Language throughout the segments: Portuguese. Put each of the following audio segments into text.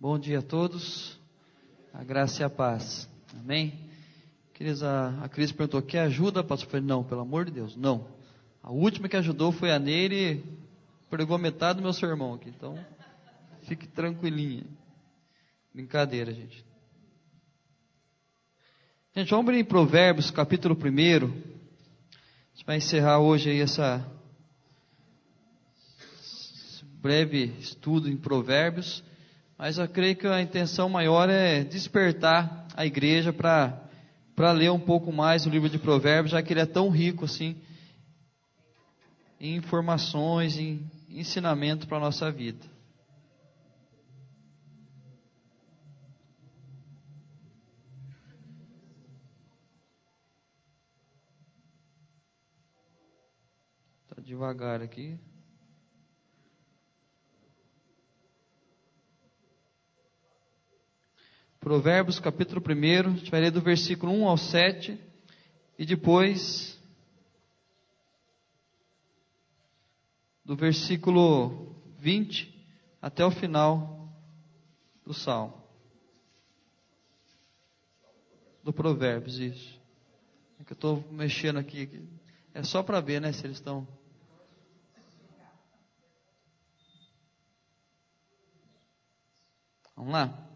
Bom dia a todos, a graça e a paz, amém? Queridos, a Cris perguntou, quer ajuda, pastor? Eu falei, não, pelo amor de Deus, não. A última que ajudou foi a Neire e pregou metade do meu sermão aqui, então fique tranquilinha. Brincadeira, gente. Gente, vamos abrir em Provérbios, capítulo 1. A gente vai encerrar hoje aí esse breve estudo em Provérbios. Mas eu creio que a intenção maior é despertar a igreja para ler um pouco mais o livro de Provérbios, já que ele é tão rico assim, em informações, em ensinamento para a nossa vida. Está devagar aqui. Provérbios capítulo 1, a gente vai ler do versículo 1 ao 7 e depois do versículo 20 até o final do Salmo. Do Provérbios, isso. É que eu estou mexendo aqui. É só para ver, né, se eles estão... Vamos lá.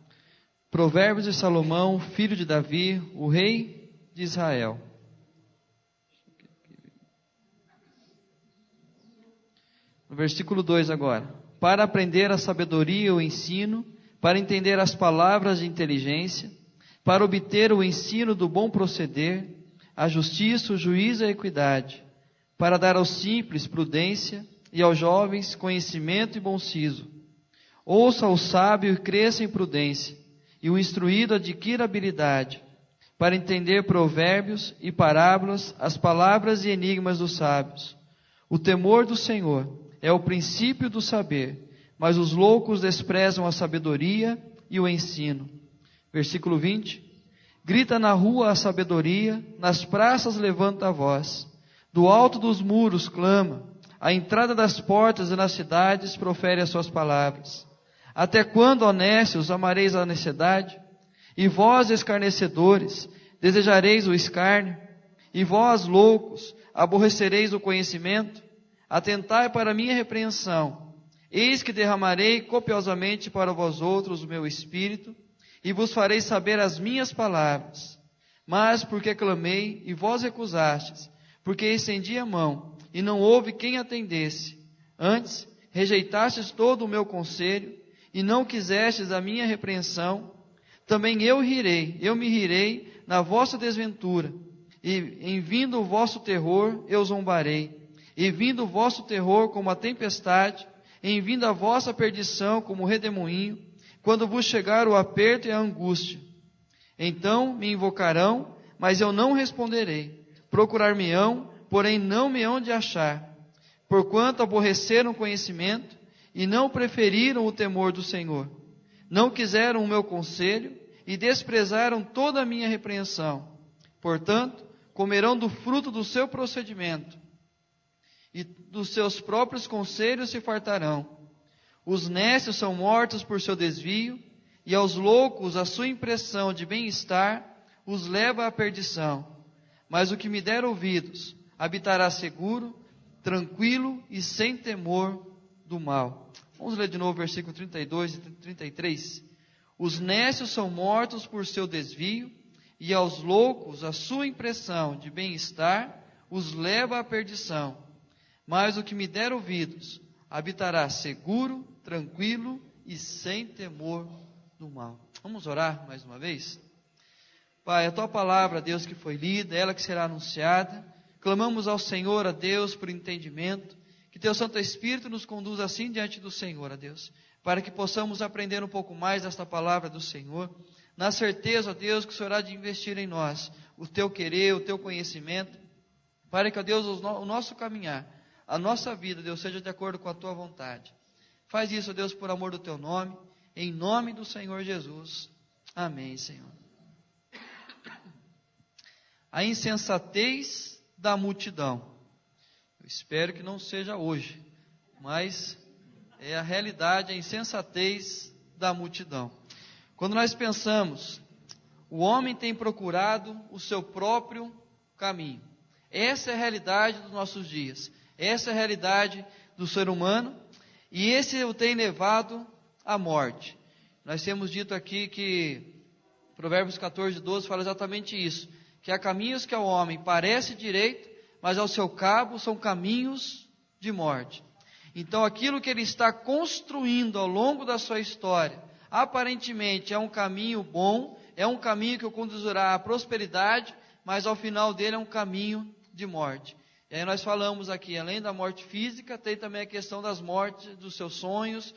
Provérbios de Salomão, filho de Davi, o rei de Israel. No versículo 2 agora. Para aprender a sabedoria e o ensino, para entender as palavras de inteligência, para obter o ensino do bom proceder, a justiça, o juízo e a equidade, para dar aos simples prudência e aos jovens conhecimento e bom siso. Ouça o sábio e cresça em prudência, e o instruído adquira habilidade, para entender provérbios e parábolas, as palavras e enigmas dos sábios. O temor do Senhor é o princípio do saber, mas os loucos desprezam a sabedoria e o ensino. Versículo 20. Grita na rua a sabedoria, nas praças levanta a voz. Do alto dos muros clama, à entrada das portas e nas cidades profere as suas palavras. Até quando, honestos, amareis a necessidade? E vós, escarnecedores, desejareis o escárnio? E vós, loucos, aborrecereis o conhecimento? Atentai para a minha repreensão. Eis que derramarei copiosamente para vós outros o meu espírito, e vos farei saber as minhas palavras. Mas porque clamei, e vós recusastes, porque estendi a mão, e não houve quem atendesse. Antes, rejeitastes todo o meu conselho, e não quisestes a minha repreensão, também eu me rirei na vossa desventura, e em vindo o vosso terror, eu zombarei, e vindo o vosso terror como a tempestade, em vindo a vossa perdição como o redemoinho, quando vos chegar o aperto e a angústia. Então me invocarão, mas eu não responderei, procurar-me-ão, porém não me hão de achar, porquanto aborreceram o conhecimento, e não preferiram o temor do Senhor. Não quiseram o meu conselho e desprezaram toda a minha repreensão. Portanto, comerão do fruto do seu procedimento e dos seus próprios conselhos se fartarão. Os nécios são mortos por seu desvio, e aos loucos a sua impressão de bem-estar os leva à perdição. Mas o que me der ouvidos habitará seguro, tranquilo e sem temor do mal. Vamos ler de novo o versículo 32 e 33. Os nécios são mortos por seu desvio, e aos loucos a sua impressão de bem-estar os leva à perdição. Mas o que me der ouvidos habitará seguro, tranquilo e sem temor do mal. Vamos orar mais uma vez? Pai, a tua palavra, Deus, que foi lida, ela que será anunciada, clamamos ao Senhor, a Deus, por entendimento. Que teu Santo Espírito nos conduza assim diante do Senhor, ó Deus, para que possamos aprender um pouco mais desta palavra do Senhor, na certeza, ó Deus, que o Senhor há de investir em nós o teu querer, o teu conhecimento, para que, ó Deus, o nosso caminhar, a nossa vida, Deus, seja de acordo com a tua vontade. Faz isso, ó Deus, por amor do teu nome, em nome do Senhor Jesus. Amém, Senhor. A insensatez da multidão. Eu espero que não seja hoje, mas é a realidade, a insensatez da multidão. Quando nós pensamos, o homem tem procurado o seu próprio caminho. Essa é a realidade dos nossos dias. Essa é a realidade do ser humano. E esse o tem levado à morte. Nós temos dito aqui que Provérbios 14, 12 fala exatamente isso. Que há caminhos que ao homem parece direito, mas ao seu cabo são caminhos de morte. Então aquilo que ele está construindo ao longo da sua história, aparentemente é um caminho bom, é um caminho que o conduzirá à prosperidade, mas ao final dele é um caminho de morte. E aí nós falamos aqui, além da morte física, tem também a questão das mortes dos seus sonhos,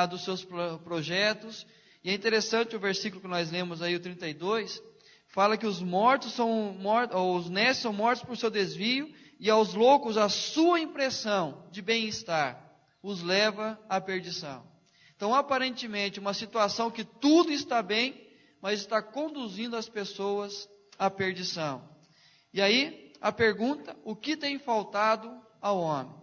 dos seus projetos. E é interessante o versículo que nós lemos aí, o 32, fala que os mortos são mortos, os nécios são mortos por seu desvio, e aos loucos a sua impressão de bem-estar os leva à perdição. Então, aparentemente, uma situação que tudo está bem, mas está conduzindo as pessoas à perdição. E aí, a pergunta, o que tem faltado ao homem?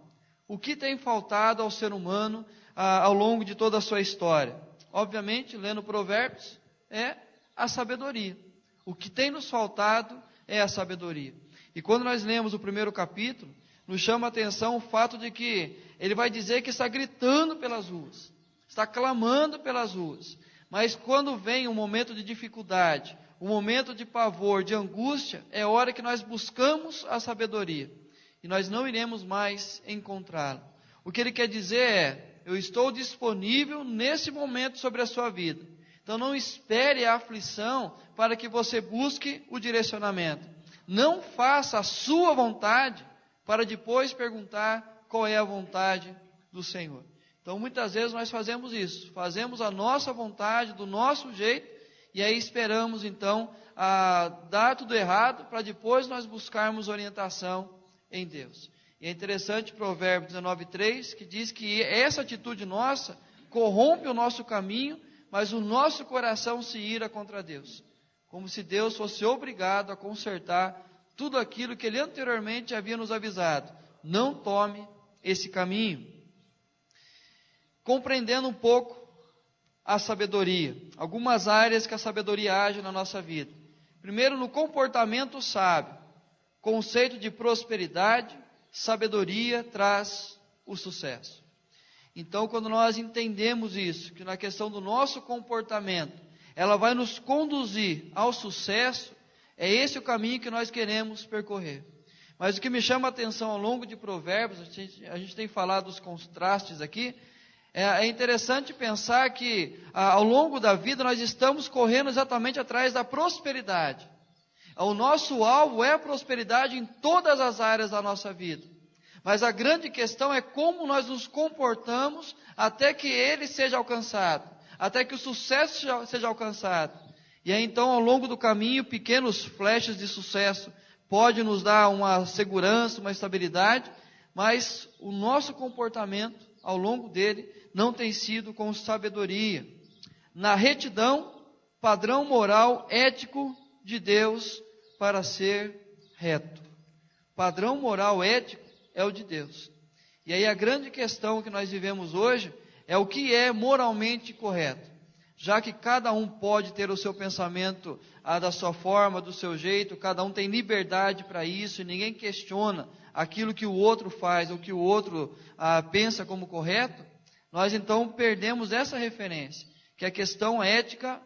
O que tem faltado ao ser humano ao longo de toda a sua história? Obviamente, lendo Provérbios, é a sabedoria. O que tem nos faltado é a sabedoria. E quando nós lemos o primeiro capítulo, nos chama a atenção o fato de que ele vai dizer que está gritando pelas ruas, está clamando pelas ruas. Mas quando vem um momento de dificuldade, um momento de pavor, de angústia, é hora que nós buscamos a sabedoria. E nós não iremos mais encontrá-la. O que ele quer dizer é, eu estou disponível nesse momento sobre a sua vida. Então não espere a aflição para que você busque o direcionamento. Não faça a sua vontade para depois perguntar qual é a vontade do Senhor. Então muitas vezes nós fazemos isso, fazemos a nossa vontade, do nosso jeito, e aí esperamos então dar tudo errado para depois nós buscarmos orientação em Deus. E é interessante Provérbios 19:3, que diz que essa atitude nossa corrompe o nosso caminho, mas o nosso coração se ira contra Deus. Como se Deus fosse obrigado a consertar tudo aquilo que Ele anteriormente havia nos avisado. Não tome esse caminho. Compreendendo um pouco a sabedoria, algumas áreas que a sabedoria age na nossa vida. Primeiro, no comportamento sábio, conceito de prosperidade, sabedoria traz o sucesso. Então, quando nós entendemos isso, que na questão do nosso comportamento, ela vai nos conduzir ao sucesso, é esse o caminho que nós queremos percorrer. Mas o que me chama a atenção ao longo de Provérbios, a gente tem falado dos contrastes aqui, é interessante pensar que ao longo da vida nós estamos correndo exatamente atrás da prosperidade. O nosso alvo é a prosperidade em todas as áreas da nossa vida. Mas a grande questão é como nós nos comportamos até que ele seja alcançado, até que o sucesso seja alcançado. E aí então ao longo do caminho, pequenos flashes de sucesso pode nos dar uma segurança, uma estabilidade, mas o nosso comportamento ao longo dele não tem sido com sabedoria. Na retidão, padrão moral ético de Deus para ser reto. Padrão moral ético é o de Deus. E aí a grande questão que nós vivemos hoje é o que é moralmente correto. Já que cada um pode ter o seu pensamento da sua forma, do seu jeito, cada um tem liberdade para isso, e ninguém questiona aquilo que o outro faz, ou que o outro pensa como correto, nós então perdemos essa referência, que a questão ética,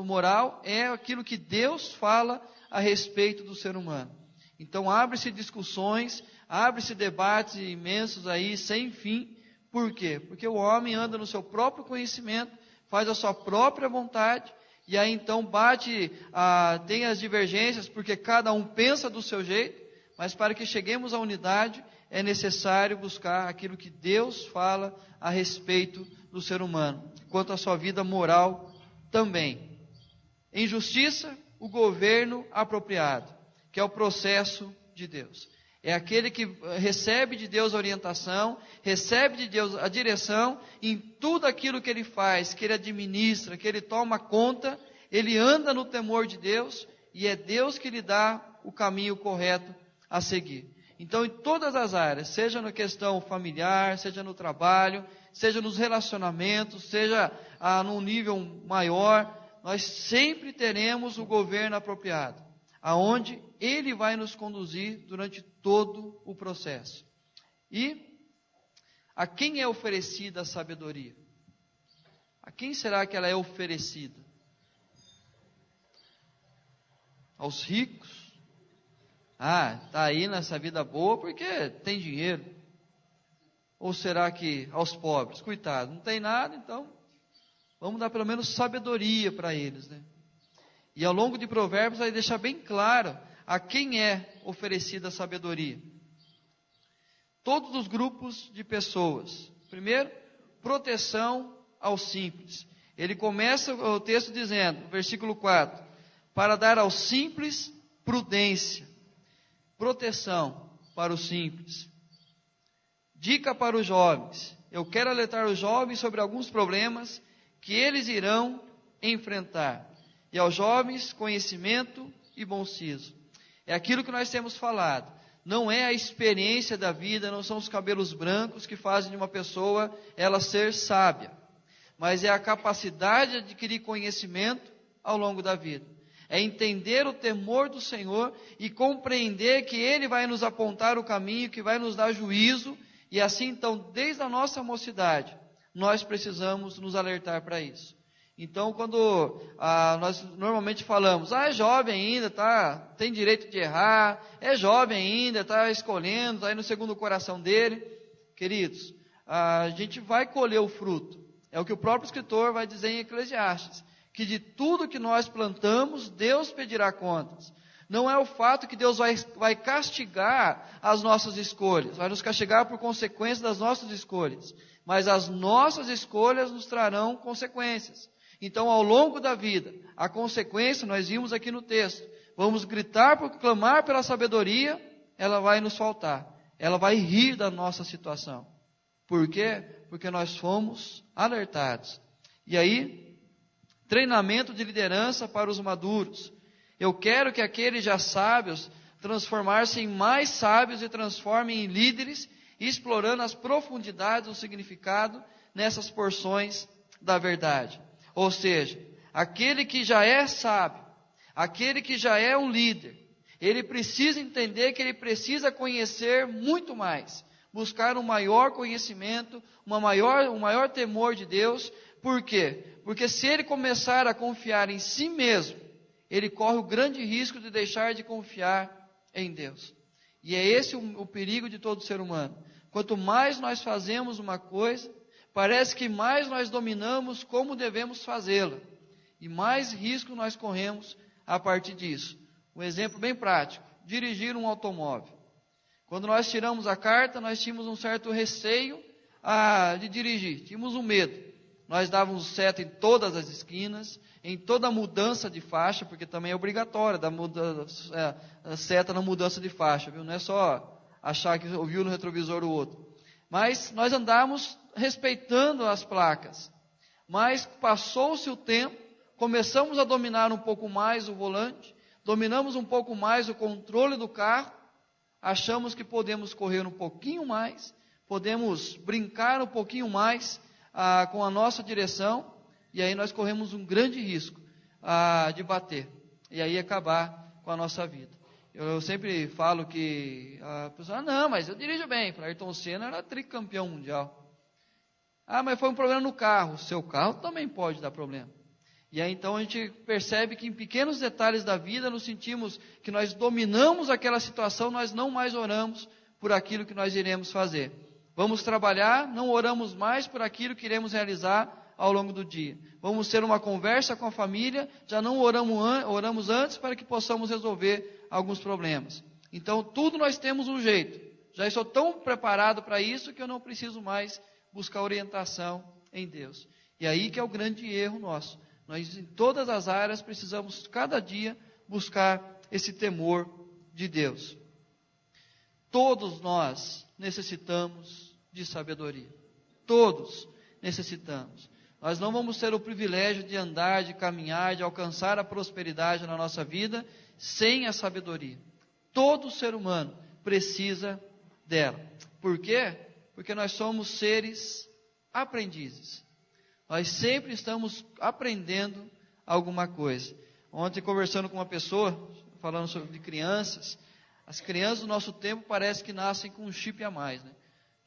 moral, é aquilo que Deus fala a respeito do ser humano. Então abre-se discussões, abre-se debates imensos aí, sem fim. Por quê? Porque o homem anda no seu próprio conhecimento, faz a sua própria vontade, e aí então tem as divergências, porque cada um pensa do seu jeito, mas para que cheguemos à unidade, é necessário buscar aquilo que Deus fala a respeito do ser humano, quanto à sua vida moral também. Em justiça, o governo apropriado, que é o processo de Deus. É aquele que recebe de Deus a orientação, recebe de Deus a direção em tudo aquilo que ele faz, que ele administra, que ele toma conta, ele anda no temor de Deus, e é Deus que lhe dá o caminho correto a seguir. Então, em todas as áreas, seja na questão familiar, seja no trabalho, seja nos relacionamentos, seja num nível maior, nós sempre teremos o governo apropriado, aonde Ele vai nos conduzir durante todo o processo. E a quem é oferecida a sabedoria? A quem será que ela é oferecida? Aos ricos? Está aí nessa vida boa porque tem dinheiro. Ou será que aos pobres? Coitado, não tem nada, então vamos dar pelo menos sabedoria para eles, né? E ao longo de Provérbios vai deixar bem claro a quem é oferecida a sabedoria. Todos os grupos de pessoas. Primeiro, proteção aos simples. Ele começa o texto dizendo, versículo 4, para dar aos simples prudência. Proteção para os simples. Dica para os jovens. Eu quero alertar os jovens sobre alguns problemas que eles irão enfrentar. E aos jovens, conhecimento e bom siso. É aquilo que nós temos falado. Não é a experiência da vida, não são os cabelos brancos que fazem de uma pessoa ela ser sábia. Mas é a capacidade de adquirir conhecimento ao longo da vida. É entender o temor do Senhor e compreender que Ele vai nos apontar o caminho, que vai nos dar juízo. E assim, então, desde a nossa mocidade, nós precisamos nos alertar para isso. Então, quando nós normalmente falamos, é jovem ainda, tem direito de errar, é jovem ainda, está escolhendo, está aí no segundo coração dele. Queridos, a gente vai colher o fruto. É o que o próprio escritor vai dizer em Eclesiastes. Que de tudo que nós plantamos, Deus pedirá contas. Não é o fato que Deus vai castigar as nossas escolhas, vai nos castigar por consequência das nossas escolhas, mas as nossas escolhas nos trarão consequências. Então, ao longo da vida, a consequência, nós vimos aqui no texto, vamos gritar, clamar pela sabedoria, ela vai nos faltar, ela vai rir da nossa situação. Por quê? Porque nós fomos alertados. E aí, treinamento de liderança para os maduros. Eu quero que aqueles já sábios transformar-se em mais sábios e transformem em líderes, explorando as profundidades do significado nessas porções da verdade. Ou seja, aquele que já é sábio, aquele que já é um líder, ele precisa entender que ele precisa conhecer muito mais, buscar um maior conhecimento, um maior temor de Deus. Por quê? Porque se ele começar a confiar em si mesmo, ele corre o grande risco de deixar de confiar em Deus. E é esse o perigo de todo ser humano. Quanto mais nós fazemos uma coisa, parece que mais nós dominamos como devemos fazê-la. E mais risco nós corremos a partir disso. Um exemplo bem prático, dirigir um automóvel. Quando nós tiramos a carta, nós tínhamos um certo receio de dirigir, tínhamos um medo. Nós dávamos seta em todas as esquinas, em toda mudança de faixa, porque também é obrigatório dar seta na mudança de faixa, viu? Não é só achar que ouviu no retrovisor o outro. Mas nós andávamos respeitando as placas. Mas passou-se o tempo, começamos a dominar um pouco mais o volante, dominamos um pouco mais o controle do carro, achamos que podemos correr um pouquinho mais, podemos brincar um pouquinho mais com a nossa direção, e aí nós corremos um grande risco de bater, e aí acabar com a nossa vida. Eu sempre falo que a pessoa, não, mas eu dirijo bem. Ayrton Senna era tricampeão mundial. Mas foi um problema no carro. O seu carro também pode dar problema. E aí então a gente percebe que em pequenos detalhes da vida nos sentimos que nós dominamos aquela situação, nós não mais oramos por aquilo que nós iremos fazer. Vamos trabalhar, não oramos mais por aquilo que iremos realizar ao longo do dia. Vamos ter uma conversa com a família, já não oramos antes para que possamos resolver alguns problemas. Então tudo nós temos um jeito. Já estou tão preparado para isso que eu não preciso mais buscar orientação em Deus. E aí que é o grande erro nosso. Nós em todas as áreas precisamos cada dia buscar esse temor de Deus. Todos nós necessitamos de sabedoria. Todos necessitamos. Nós não vamos ter o privilégio de andar, de caminhar, de alcançar a prosperidade na nossa vida sem a sabedoria. Todo ser humano precisa dela. Por quê? Porque nós somos seres aprendizes. Nós sempre estamos aprendendo alguma coisa. Ontem, conversando com uma pessoa, falando sobre crianças, as crianças do nosso tempo parece que nascem com um chip a mais, né?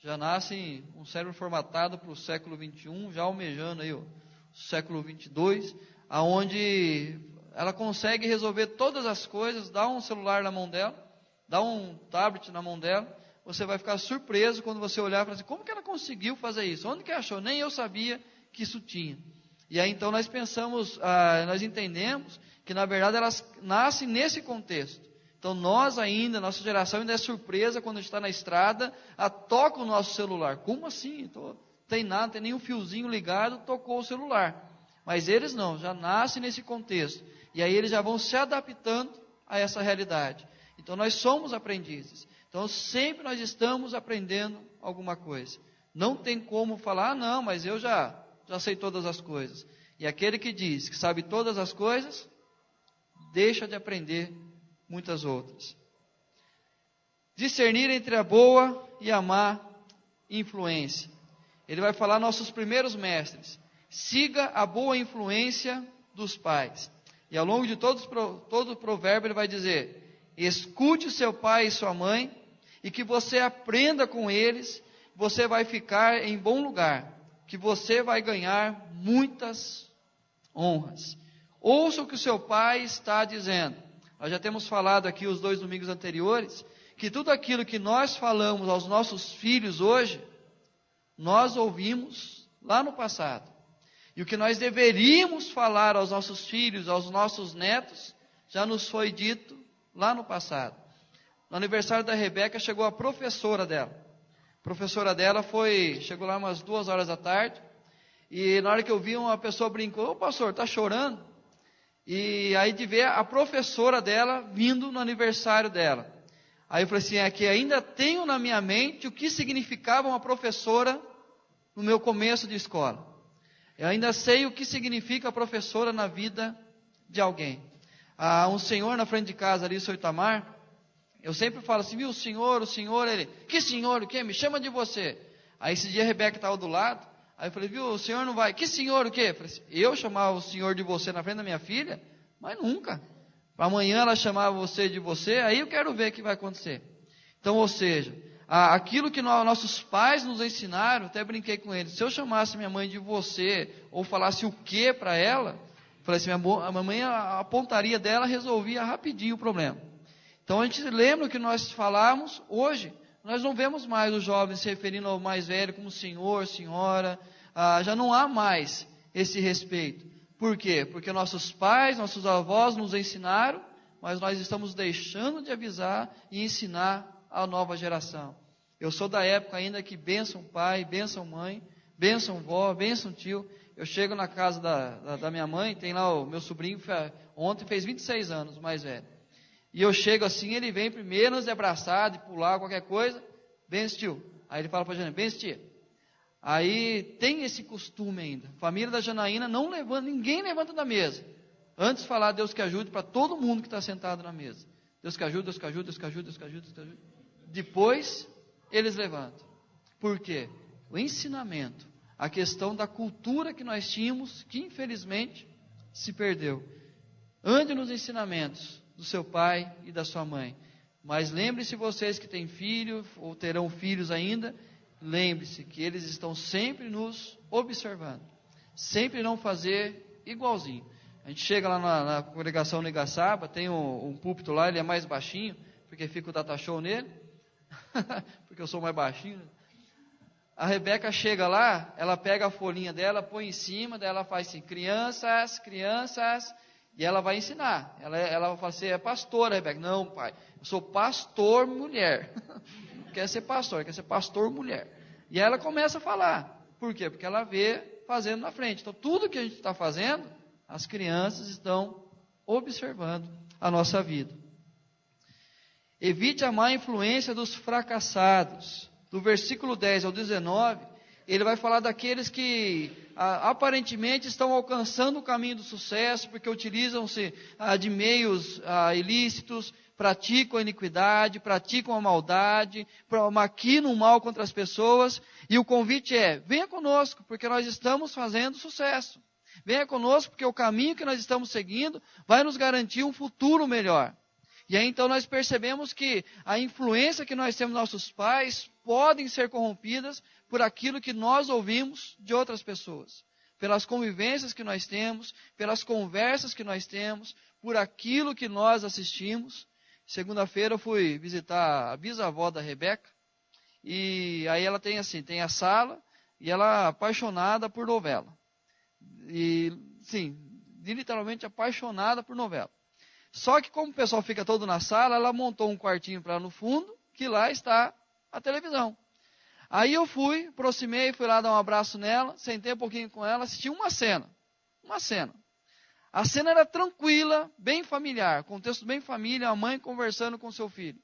Já nascem um cérebro formatado para o século XXI, já almejando aí o século XXII, aonde ela consegue resolver todas as coisas, dá um celular na mão dela, dá um tablet na mão dela, você vai ficar surpreso quando você olhar e falar assim, como que ela conseguiu fazer isso? Onde que achou? Nem eu sabia que isso tinha. E aí então nós pensamos, nós entendemos que na verdade elas nascem nesse contexto. Então nós ainda, nossa geração ainda é surpresa quando a gente está na estrada, toca o nosso celular. Como assim? Tem nada, não tem nenhum fiozinho ligado, tocou o celular. Mas eles não, já nascem nesse contexto. E aí eles já vão se adaptando a essa realidade. Então nós somos aprendizes. Então sempre nós estamos aprendendo alguma coisa. Não tem como falar, não, mas eu já sei todas as coisas. E aquele que diz que sabe todas as coisas, deixa de aprender muitas outras. Discernir entre a boa e a má influência. Ele vai falar nossos primeiros mestres. Siga a boa influência dos pais. E ao longo de todo o provérbio ele vai dizer, escute seu pai e sua mãe, e que você aprenda com eles, você vai ficar em bom lugar, que você vai ganhar muitas honras. Ouça o que o seu pai está dizendo. Nós já temos falado aqui os 2 domingos anteriores, que tudo aquilo que nós falamos aos nossos filhos hoje, nós ouvimos lá no passado. E o que nós deveríamos falar aos nossos filhos, aos nossos netos, já nos foi dito lá no passado. No aniversário da Rebeca chegou a professora dela. A professora dela chegou lá umas 2 horas da tarde, e na hora que eu vi, uma pessoa brincou, ô pastor, está chorando? E aí de ver a professora dela vindo no aniversário dela. Aí eu falei assim, é que ainda tenho na minha mente o que significava uma professora no meu começo de escola. Eu ainda sei o que significa a professora na vida de alguém. Um senhor na frente de casa ali, o seu Itamar, eu sempre falo assim, viu, o senhor, ele, que senhor, o quê? Me chama de você. Aí esse dia a Rebeca estava do lado, aí eu falei, viu, o senhor não vai, que senhor, o quê? Eu falei assim, eu chamava o senhor de você na frente da minha filha? Mas nunca. Amanhã ela chamava você de você, aí eu quero ver o que vai acontecer. Então, ou seja, aquilo que nossos pais nos ensinaram, até brinquei com eles, se eu chamasse minha mãe de você, ou falasse o que para ela, falei assim, a mamãe, a pontaria dela resolvia rapidinho o problema. Então a gente lembra o que nós falamos hoje, nós não vemos mais os jovens se referindo ao mais velho como senhor, senhora, já não há mais esse respeito. Por quê? Porque nossos pais, nossos avós nos ensinaram, mas nós estamos deixando de avisar e ensinar a nova geração. Eu sou da época ainda que bênção pai, bênção mãe, bênção vó, bênção tio. Eu chego na casa da minha mãe, tem lá o meu sobrinho, ontem fez 26 anos, o mais velho. E eu chego assim, ele vem primeiro, nos abraçar, de pular, qualquer coisa, benção tio. Aí ele fala para a Janaína, benção tia. Aí tem esse costume ainda. Família da Janaína não levanta, ninguém levanta da mesa. Antes de falar Deus que ajude para todo mundo que está sentado na mesa. Deus que ajude, Deus que ajude, Deus que ajude, Deus que ajude, Deus que ajude. Depois, eles levantam. Por quê? O ensinamento, a questão da cultura que nós tínhamos, que infelizmente se perdeu. Ande nos ensinamentos do seu pai e da sua mãe. Mas lembre-se vocês que têm filho, ou terão filhos ainda, lembre-se que eles estão sempre nos observando. Sempre não fazer igualzinho. A gente chega lá na congregação no Igaçaba, tem um púlpito lá, ele é mais baixinho, porque fica o data show nele, porque eu sou mais baixinho. A Rebeca chega lá, ela pega a folhinha dela, põe em cima, daí ela faz assim, crianças, e ela vai ensinar. Ela fala assim, é pastora, Rebeca. Não, pai, eu sou pastor mulher. Não quer ser pastor, quer ser pastor mulher. E aí ela começa a falar. Por quê? Porque ela vê fazendo na frente. Então, tudo que a gente está fazendo, as crianças estão observando a nossa vida. Evite a má influência dos fracassados. Do versículo 10 ao 19, ele vai falar daqueles que aparentemente estão alcançando o caminho do sucesso, porque utilizam-se de meios ilícitos praticam a iniquidade, praticam a maldade, maquinam o mal contra as pessoas. E o convite é, venha conosco, porque nós estamos fazendo sucesso. Venha conosco, porque o caminho que nós estamos seguindo vai nos garantir um futuro melhor. E aí então nós percebemos que a influência que nós temos dos nossos pais podem ser corrompidas por aquilo que nós ouvimos de outras pessoas. Pelas convivências que nós temos, pelas conversas que nós temos, por aquilo que nós assistimos. Segunda-feira eu fui visitar a bisavó da Rebeca, e aí ela tem assim, tem a sala, e ela é apaixonada por novela. E, sim, literalmente apaixonada por novela. Só que como o pessoal fica todo na sala, ela montou um quartinho para no fundo, que lá está a televisão. Aí eu fui, aproximei, fui lá dar um abraço nela, sentei um pouquinho com ela, assisti uma cena. Uma cena. A cena era tranquila, bem familiar, contexto bem família, a mãe conversando com seu filho.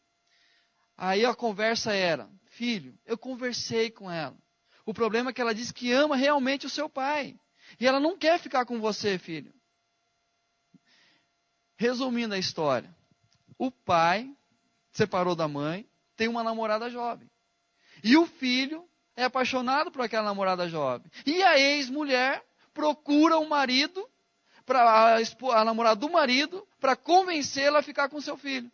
Aí a conversa era, filho, eu conversei com ela. O problema é que ela diz que ama realmente o seu pai. E ela não quer ficar com você, filho. Resumindo a história, o pai separou da mãe, tem uma namorada jovem. E o filho é apaixonado por aquela namorada jovem. E a ex-mulher procura o marido, a namorada do marido, para convencê-la a ficar com seu filho.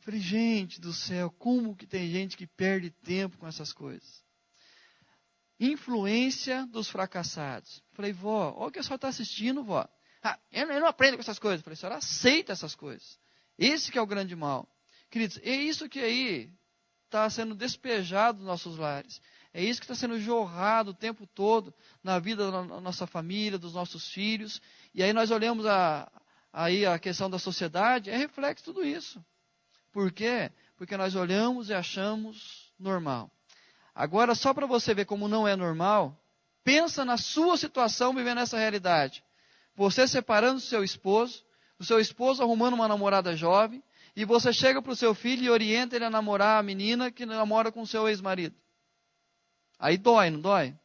Falei, gente do céu, como que tem gente que perde tempo com essas coisas? Influência dos fracassados. Falei, vó, olha o que a senhora está assistindo, vó. Eu não aprendo com essas coisas. Falei, a senhora aceita essas coisas. Esse que é o grande mal. Queridos, é isso que aí está sendo despejado dos nossos lares. É isso que está sendo jorrado o tempo todo na vida da nossa família, dos nossos filhos. E aí nós olhamos aí a questão da sociedade, é reflexo de tudo isso. Por quê? Porque nós olhamos e achamos normal. Agora, só para você ver como não é normal, pensa na sua situação vivendo essa realidade. Você separando do seu esposo, o seu esposo arrumando uma namorada jovem, e você chega para o seu filho e orienta ele a namorar a menina que namora com o seu ex-marido. Aí dói, não dói?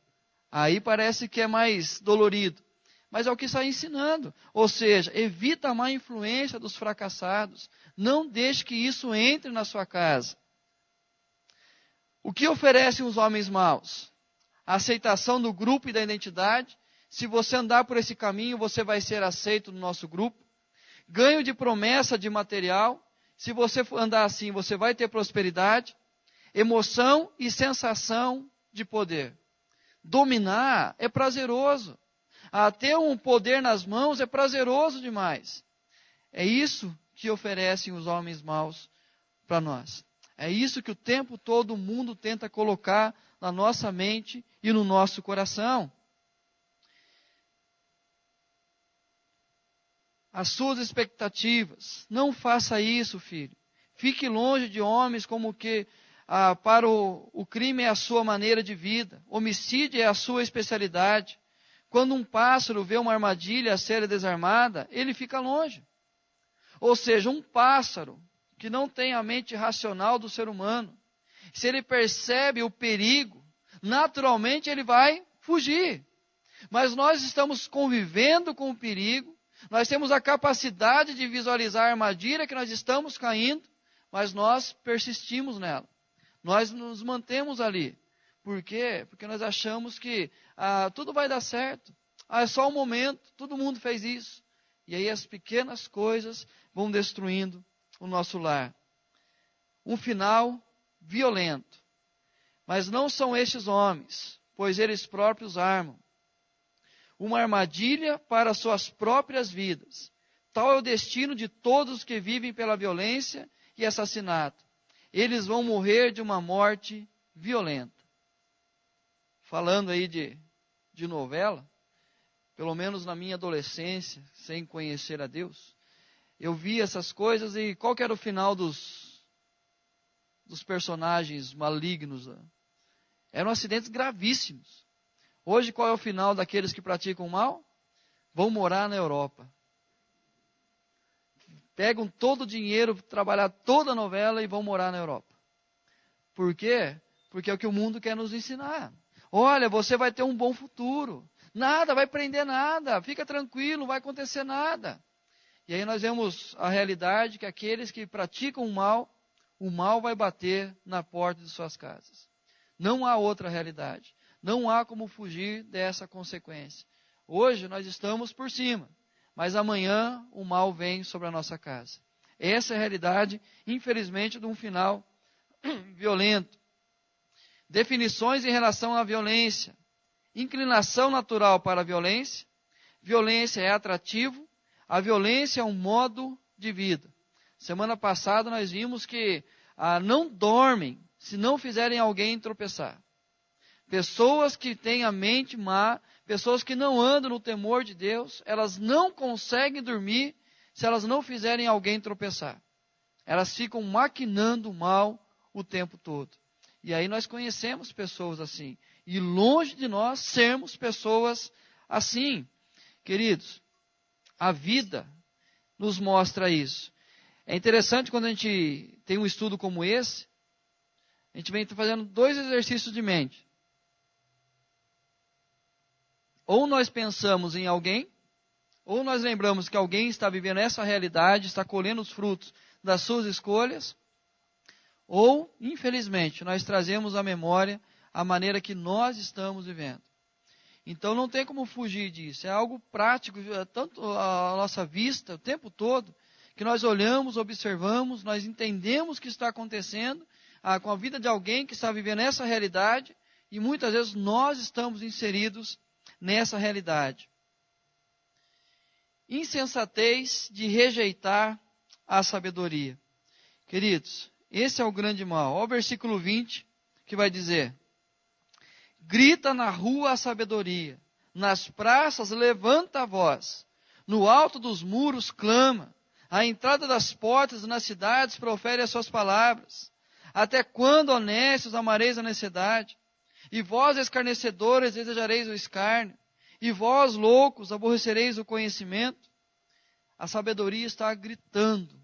Aí parece que é mais dolorido. Mas é o que está ensinando. Ou seja, evita a má influência dos fracassados. Não deixe que isso entre na sua casa. O que oferecem os homens maus? A aceitação do grupo e da identidade. Se você andar por esse caminho, você vai ser aceito no nosso grupo. Ganho de promessa de material. Se você andar assim, você vai ter prosperidade. Emoção e sensação de poder. Dominar é prazeroso. Ter um poder nas mãos é prazeroso demais. É isso que oferecem os homens maus para nós. É isso que o tempo todo o mundo tenta colocar na nossa mente e no nosso coração. As suas expectativas. Não faça isso, filho. Fique longe de homens como que para o crime é a sua maneira de vida. Homicídio é a sua especialidade. Quando um pássaro vê uma armadilha a ser desarmada, ele fica longe. Ou seja, um pássaro que não tem a mente racional do ser humano, se ele percebe o perigo, naturalmente ele vai fugir. Mas nós estamos convivendo com o perigo, nós temos a capacidade de visualizar a armadilha que nós estamos caindo, mas nós persistimos nela. Nós nos mantemos ali. Por quê? Porque nós achamos que tudo vai dar certo. É só um momento, todo mundo fez isso. E aí as pequenas coisas vão destruindo o nosso lar. Um final violento. Mas não são estes homens, pois eles próprios armam uma armadilha para suas próprias vidas. Tal é o destino de todos que vivem pela violência e assassinato. Eles vão morrer de uma morte violenta. Falando aí de novela, pelo menos na minha adolescência, sem conhecer a Deus, eu vi essas coisas e qual que era o final dos personagens malignos? Eram acidentes gravíssimos. Hoje, qual é o final daqueles que praticam mal? Vão morar na Europa. Pegam todo o dinheiro, trabalhar toda a novela e vão morar na Europa. Por quê? Porque é o que o mundo quer nos ensinar. Olha, você vai ter um bom futuro. Nada vai prender nada. Fica tranquilo, não vai acontecer nada. E aí nós vemos a realidade que aqueles que praticam o mal vai bater na porta de suas casas. Não há outra realidade. Não há como fugir dessa consequência. Hoje nós estamos por cima, mas amanhã o mal vem sobre a nossa casa. Essa é a realidade, infelizmente, de um final violento. Definições em relação à violência. Inclinação natural para a violência. Violência é atrativo. A violência é um modo de vida. Semana passada nós vimos que não dormem se não fizerem alguém tropeçar. Pessoas que têm a mente má, pessoas que não andam no temor de Deus, elas não conseguem dormir se elas não fizerem alguém tropeçar. Elas ficam maquinando o mal o tempo todo. E aí nós conhecemos pessoas assim. E longe de nós sermos pessoas assim. Queridos, a vida nos mostra isso. É interessante quando a gente tem um estudo como esse, a gente vem fazendo 2 exercícios de mente. Ou nós pensamos em alguém, ou nós lembramos que alguém está vivendo essa realidade, está colhendo os frutos das suas escolhas, ou, infelizmente, nós trazemos à memória a maneira que nós estamos vivendo. Então não tem como fugir disso, é algo prático, tanto à nossa vista, o tempo todo, que nós olhamos, observamos, nós entendemos o que está acontecendo com a vida de alguém que está vivendo essa realidade, e muitas vezes nós estamos inseridos nessa realidade. Insensatez de rejeitar a sabedoria. Queridos, esse é o grande mal. Olha o versículo 20, que vai dizer: grita na rua a sabedoria, nas praças levanta a voz, no alto dos muros clama, à entrada das portas nas cidades profere as suas palavras. Até quando, honestos, amareis a necessidade? E vós, escarnecedores, desejareis o escárnio? E vós, loucos, aborrecereis o conhecimento? A sabedoria está gritando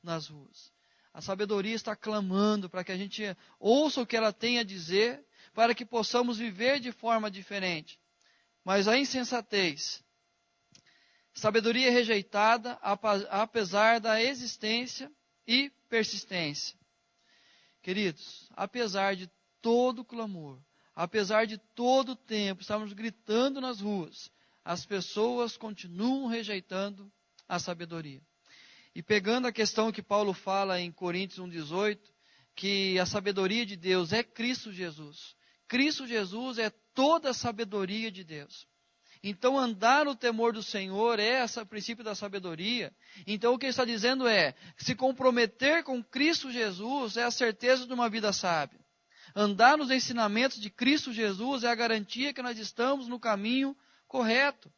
nas ruas. A sabedoria está clamando para que a gente ouça o que ela tem a dizer, para que possamos viver de forma diferente. Mas a insensatez, sabedoria rejeitada, apesar da existência e persistência. Queridos, apesar de todo clamor, apesar de todo o tempo, estamos gritando nas ruas, as pessoas continuam rejeitando a sabedoria. E pegando a questão que Paulo fala em Coríntios 1,18, que a sabedoria de Deus é Cristo Jesus. Cristo Jesus é toda a sabedoria de Deus. Então andar no temor do Senhor é o princípio da sabedoria. Então o que ele está dizendo é, se comprometer com Cristo Jesus é a certeza de uma vida sábia. Andar nos ensinamentos de Cristo Jesus é a garantia que nós estamos no caminho correto.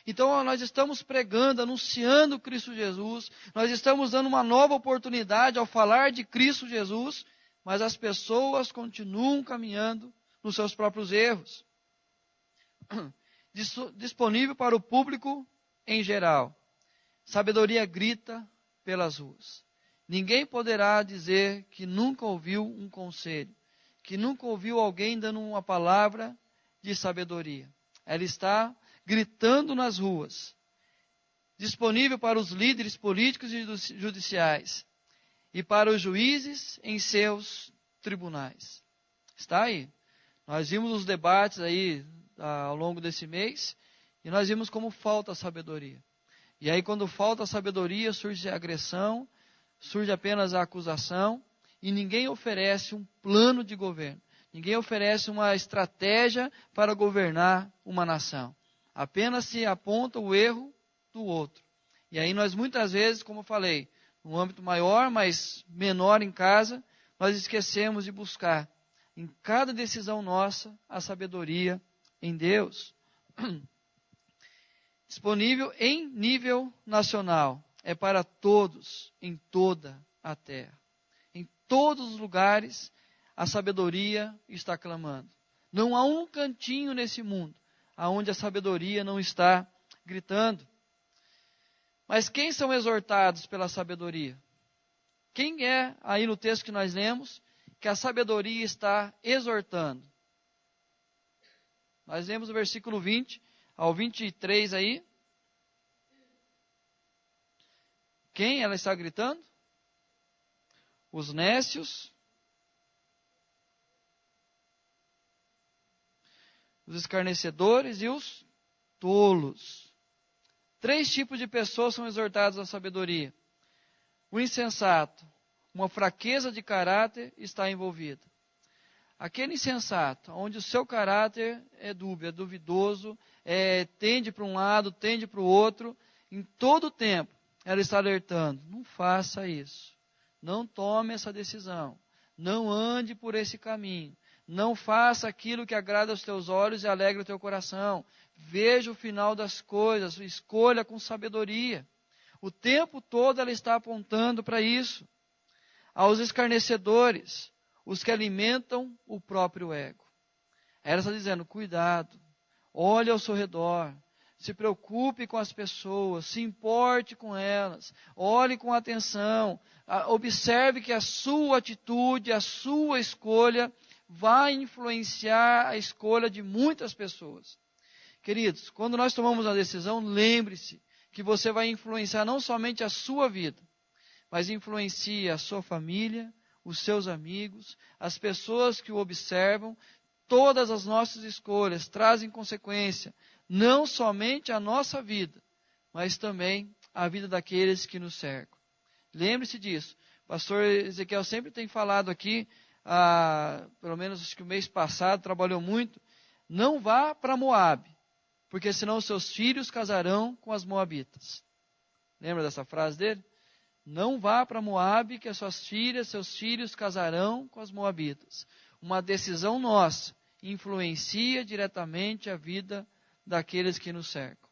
Então nós estamos pregando, anunciando Cristo Jesus, nós estamos dando uma nova oportunidade ao falar de Cristo Jesus, mas as pessoas continuam caminhando nos seus próprios erros. Disponível para o público em geral. Sabedoria grita pelas ruas. Ninguém poderá dizer que nunca ouviu um conselho, que nunca ouviu alguém dando uma palavra de sabedoria. Ela está gritando nas ruas. Disponível para os líderes políticos e judiciais e para os juízes em seus tribunais. Está aí. Nós vimos os debates aí ao longo desse mês, e nós vimos como falta a sabedoria. E aí quando falta a sabedoria, surge a agressão, surge apenas a acusação, e ninguém oferece um plano de governo. Ninguém oferece uma estratégia para governar uma nação. Apenas se aponta o erro do outro. E aí nós muitas vezes, como eu falei, no âmbito maior, mas menor em casa, nós esquecemos de buscar em cada decisão nossa a sabedoria em Deus. Disponível em nível nacional. É para todos, em toda a terra. Em todos os lugares, a sabedoria está clamando. Não há um cantinho nesse mundo onde a sabedoria não está gritando. Mas quem são exortados pela sabedoria? Quem é, aí no texto que nós lemos, que a sabedoria está exortando? Nós lemos o versículo 20 ao 23 aí. quem ela está gritando? Os nécios, os escarnecedores e os tolos. 3 tipos de pessoas são exortadas à sabedoria. O insensato, uma fraqueza de caráter está envolvida. Aquele insensato, onde o seu caráter é dúbio, é duvidoso, tende para um lado, tende para o outro, em todo o tempo ela está alertando: não faça isso, não tome essa decisão, não ande por esse caminho, não faça aquilo que agrada aos teus olhos e alegra o teu coração, veja o final das coisas, escolha com sabedoria. O tempo todo ela está apontando para isso. Aos escarnecedores, os que alimentam o próprio ego. Ela está dizendo: cuidado, olhe ao seu redor, se preocupe com as pessoas, se importe com elas, olhe com atenção, observe que a sua atitude, a sua escolha vai influenciar a escolha de muitas pessoas. Queridos, quando nós tomamos uma decisão, lembre-se que você vai influenciar não somente a sua vida, mas influencia a sua família, os seus amigos, as pessoas que o observam. Todas as nossas escolhas trazem consequência, não somente a nossa vida, mas também a vida daqueles que nos cercam. Lembre-se disso. O pastor Ezequiel sempre tem falado aqui, pelo menos acho que o mês passado, trabalhou muito: não vá para Moabe, porque senão seus filhos casarão com as moabitas. Lembra dessa frase dele? Não vá para Moabe, que as suas filhas, seus filhos casarão com as moabitas. Uma decisão nossa influencia diretamente a vida daqueles que nos cercam.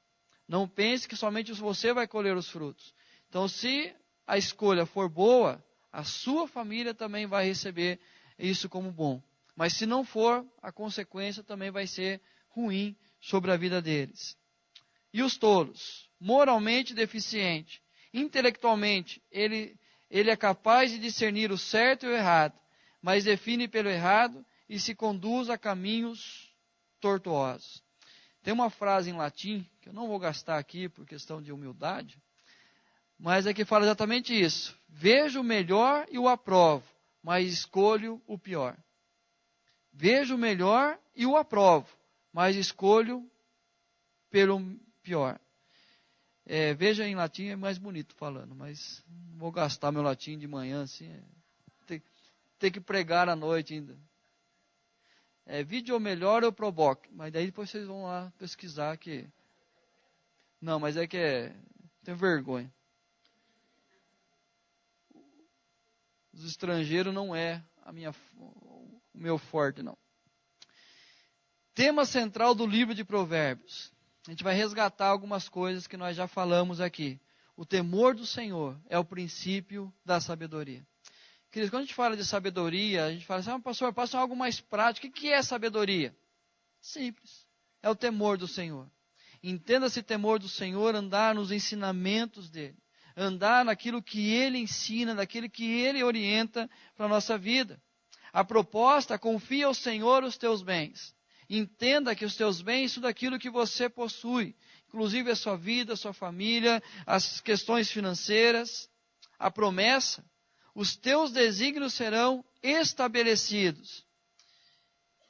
Não pense que somente você vai colher os frutos. Então, se a escolha for boa, a sua família também vai receber isso como bom. Mas se não for, a consequência também vai ser ruim sobre a vida deles. E os tolos, moralmente deficiente, intelectualmente, ele é capaz de discernir o certo e o errado, mas define pelo errado e se conduz a caminhos tortuosos. Tem uma frase em latim, que eu não vou gastar aqui por questão de humildade, mas é que fala exatamente isso: vejo o melhor e o aprovo, mas escolho o pior. Vejo o melhor e o aprovo, mas escolho pelo pior. Veja em latim, é mais bonito falando, mas não vou gastar meu latim de manhã assim. Ter que pregar à noite ainda. Vídeo melhor eu provoco, mas daí depois vocês vão lá pesquisar que... Não, mas tenho vergonha. Os estrangeiros não é o meu forte, não. Tema central do livro de Provérbios. A gente vai resgatar algumas coisas que nós já falamos aqui. O temor do Senhor é o princípio da sabedoria. Queridos, quando a gente fala de sabedoria, a gente fala assim: pastor, passa algo mais prático. O que é sabedoria? Simples. É o temor do Senhor. Entenda-se temor do Senhor, andar nos ensinamentos dele. Andar naquilo que ele ensina, naquilo que ele orienta para a nossa vida. A proposta: confia ao Senhor os teus bens. Entenda que os teus bens são daquilo que você possui, inclusive a sua vida, a sua família, as questões financeiras. A promessa: os teus desígnios serão estabelecidos.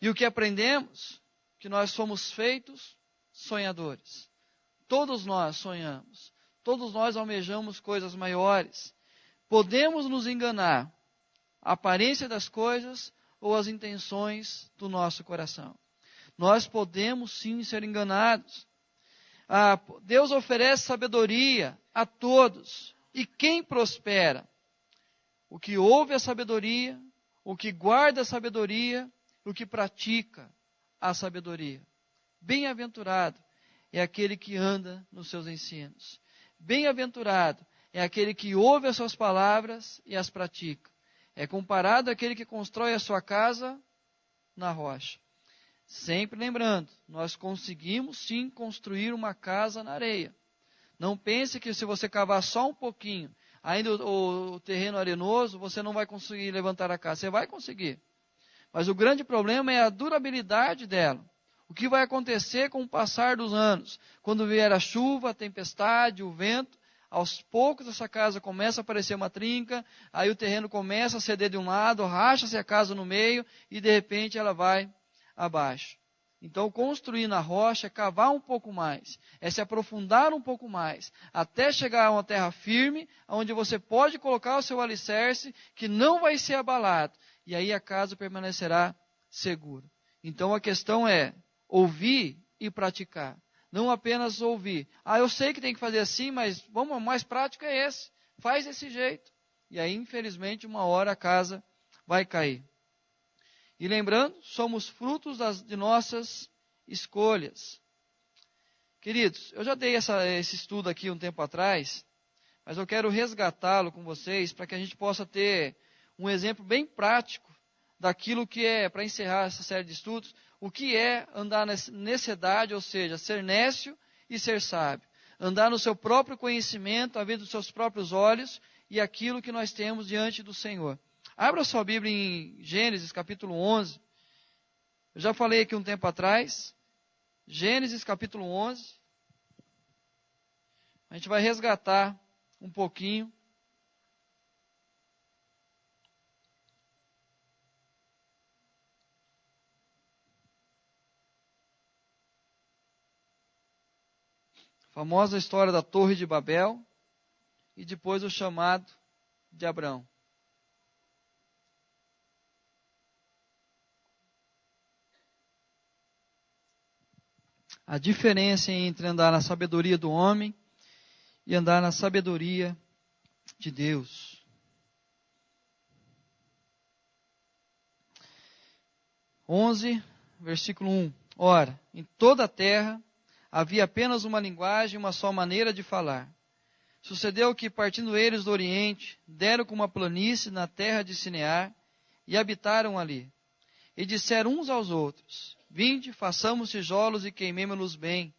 E o que aprendemos? Que nós somos feitos sonhadores. Todos nós sonhamos, todos nós almejamos coisas maiores. Podemos nos enganar, a aparência das coisas ou as intenções do nosso coração. Nós podemos sim ser enganados. Deus oferece sabedoria a todos. E quem prospera? O que ouve a sabedoria, o que guarda a sabedoria, o que pratica a sabedoria. Bem-aventurado é aquele que anda nos seus ensinos. Bem-aventurado é aquele que ouve as suas palavras e as pratica. É comparado àquele que constrói a sua casa na rocha. Sempre lembrando, nós conseguimos sim construir uma casa na areia. Não pense que se você cavar só um pouquinho, ainda o terreno arenoso, você não vai conseguir levantar a casa. Você vai conseguir. Mas o grande problema é a durabilidade dela. O que vai acontecer com o passar dos anos? Quando vier a chuva, a tempestade, o vento, Aos poucos essa casa começa a aparecer uma trinca, aí o terreno começa a ceder de um lado, racha-se a casa no meio e de repente ela vai abaixo. Então construir na rocha é cavar um pouco mais, é se aprofundar um pouco mais, até chegar a uma terra firme, onde você pode colocar o seu alicerce, que não vai ser abalado, e aí a casa permanecerá segura. Então a questão é ouvir e praticar. Não apenas ouvir. Eu sei que tem que fazer assim, mas o mais prático é esse. Faz desse jeito. E aí, infelizmente, uma hora a casa vai cair. E lembrando, somos frutos de nossas escolhas. Queridos, eu já dei esse estudo aqui um tempo atrás, mas eu quero resgatá-lo com vocês para que a gente possa ter um exemplo bem prático daquilo que é, para encerrar essa série de estudos, o que é andar na necessidade, ou seja, ser nécio e ser sábio. Andar no seu próprio conhecimento, a vida dos seus próprios olhos e aquilo que nós temos diante do Senhor. Abra sua Bíblia em Gênesis capítulo 11. Eu já falei aqui um tempo atrás. Gênesis capítulo 11. A gente vai resgatar um pouquinho. A famosa história da Torre de Babel e depois o chamado de Abraão. A diferença entre andar na sabedoria do homem e andar na sabedoria de Deus. Versículo 1. Ora, em toda a terra havia apenas uma linguagem, uma só maneira de falar. Sucedeu que, partindo eles do Oriente, deram com uma planície na terra de Sinear e habitaram ali. E disseram uns aos outros: Vinde, façamos tijolos e queimemo-los bem.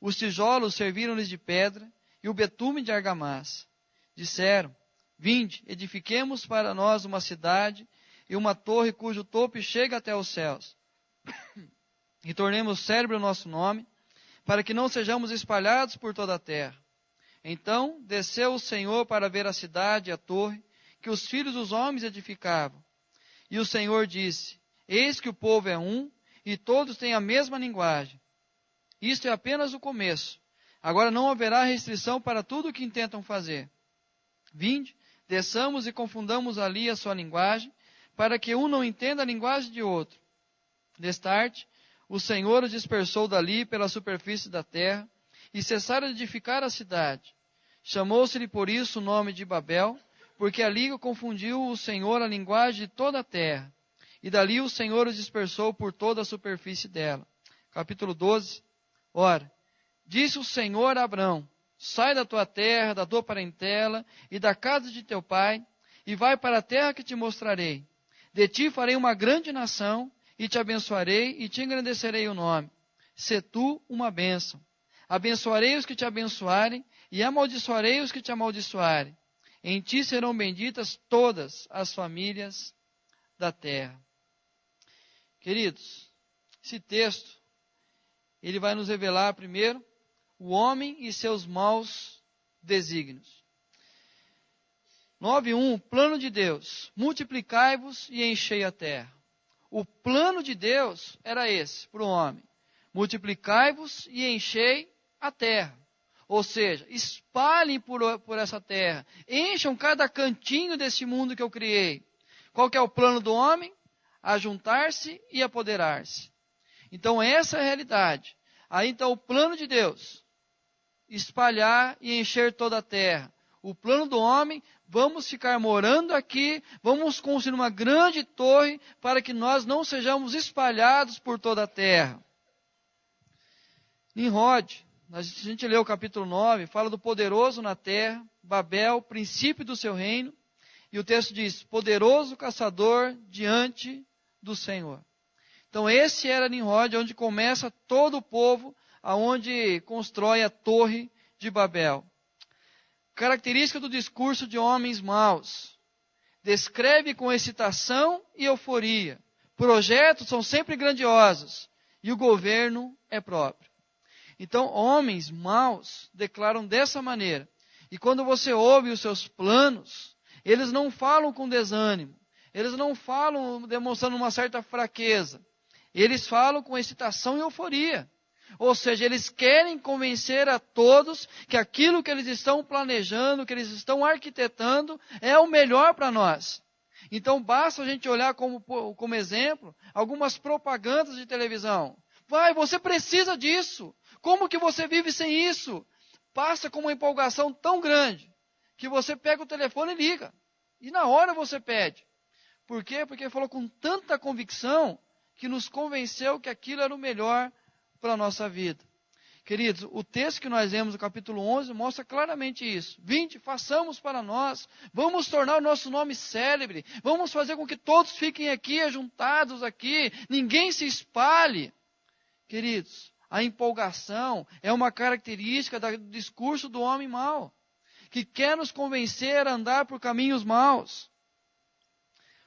Os tijolos serviram-lhes de pedra e o betume de argamassa. Disseram: Vinde, edifiquemos para nós uma cidade e uma torre cujo topo chega até os céus. E tornemos célebre o nosso nome, para que não sejamos espalhados por toda a terra. Então desceu o Senhor para ver a cidade e a torre que os filhos dos homens edificavam. E o Senhor disse: Eis que o povo é um, e todos têm a mesma linguagem. Isto é apenas o começo. Agora não haverá restrição para tudo o que intentam fazer. Vinde, desçamos e confundamos ali a sua linguagem, para que um não entenda a linguagem de outro. Destarte, o Senhor os dispersou dali pela superfície da terra, e cessaram de edificar a cidade. Chamou-se-lhe por isso o nome de Babel, porque ali confundiu o Senhor a linguagem de toda a terra. E dali o Senhor os dispersou por toda a superfície dela. Capítulo 12. Ora, disse o Senhor a Abrão: Sai da tua terra, da tua parentela e da casa de teu pai, e vai para a terra que te mostrarei. De ti farei uma grande nação, e te abençoarei, e te engrandecerei o nome. Sê tu uma bênção. Abençoarei os que te abençoarem, e amaldiçoarei os que te amaldiçoarem. Em ti serão benditas todas as famílias da terra. Queridos, esse texto, ele vai nos revelar primeiro o homem e seus maus desígnios. 9:1, plano de Deus: multiplicai-vos e enchei a terra. O plano de Deus era esse, para o homem: multiplicai-vos e enchei a terra. Ou seja, espalhem por essa terra, encham cada cantinho desse mundo que eu criei. Qual que é o plano do homem? Ajuntar-se e apoderar-se. Então essa é a realidade. Aí então o plano de Deus: espalhar e encher toda a terra. O plano do homem: vamos ficar morando aqui, vamos construir uma grande torre para que nós não sejamos espalhados por toda a terra. Nimrod, a gente lê o capítulo 9, fala do poderoso na terra, Babel, princípio do seu reino, e o texto diz: poderoso caçador diante do Senhor. Então esse era Nimrod, onde começa todo o povo, aonde constrói a torre de Babel. Característica do discurso de homens maus: descreve com excitação e euforia. Projetos são sempre grandiosos e o governo é próprio. Então, homens maus declaram dessa maneira. E quando você ouve os seus planos, eles não falam com desânimo. Eles não falam demonstrando uma certa fraqueza. Eles falam com excitação e euforia. Ou seja, eles querem convencer a todos que aquilo que eles estão planejando, que eles estão arquitetando, é o melhor para nós. Então basta a gente olhar como exemplo algumas propagandas de televisão. Vai, você precisa disso. Como que você vive sem isso? Passa com uma empolgação tão grande que você pega o telefone e liga. E na hora você pede. Por quê? Porque ele falou com tanta convicção que nos convenceu que aquilo era o melhor para a nossa vida. Queridos, o texto que nós lemos no capítulo 11 mostra claramente isso. Vinde, façamos para nós, vamos tornar o nosso nome célebre, vamos fazer com que todos fiquem aqui, ajuntados aqui, ninguém se espalhe. Queridos, a empolgação é uma característica do discurso do homem mau, que quer nos convencer a andar por caminhos maus.